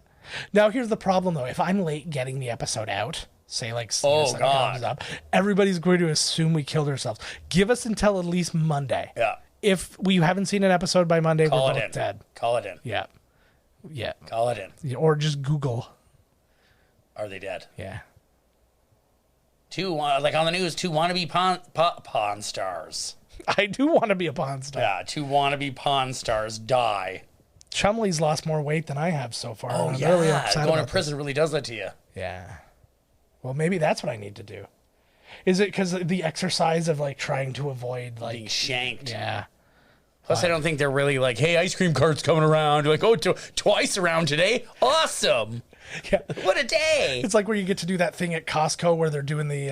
Now, here's the problem, though. If I'm late getting the episode out, say like God, comes up, everybody's going to assume we killed ourselves. Give us until at least Monday. Yeah. if we haven't seen an episode by Monday, Call we're it both in. dead. Call it in. Yeah. Yeah. Call it in. Or just Google. Are they dead? Yeah. Two, like on the news, two wannabe pawn stars. I do want to be a Pawn Star. Yeah, two wannabe pawn stars die. Chumley's lost more weight than I have so far. Oh, I'm yeah. really upset Going to about prison really does that to you. this. Yeah. Well, maybe that's what I need to do. Is it because the exercise of like trying to avoid like Being shanked. Yeah. Plus, I don't think they're really like, hey, ice cream cart's coming around. Like, oh, twice around today. Awesome. Yeah. What a day. It's like where you get to do that thing at Costco where they're doing the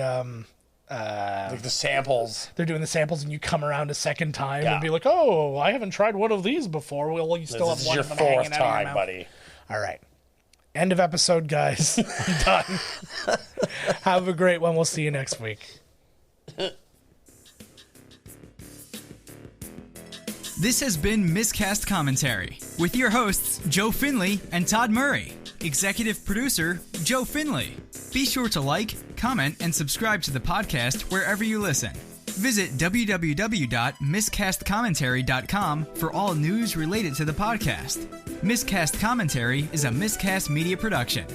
Like the samples. they're doing the samples and you come around a second time Yeah. and be like, oh, I haven't tried one of these before. Well, you still This have is one your of them hanging fourth out of your time, mouth. buddy. All right. End of episode, guys. I'm done. Have a great one. We'll see you next week. This has been Miscast Commentary with your hosts, Joe Finley and Todd Murray. Executive producer, Joe Finley. Be sure to like, comment, and subscribe to the podcast wherever you listen. Visit www.miscastcommentary.com for all news related to the podcast. Miscast Commentary is a Miscast Media production.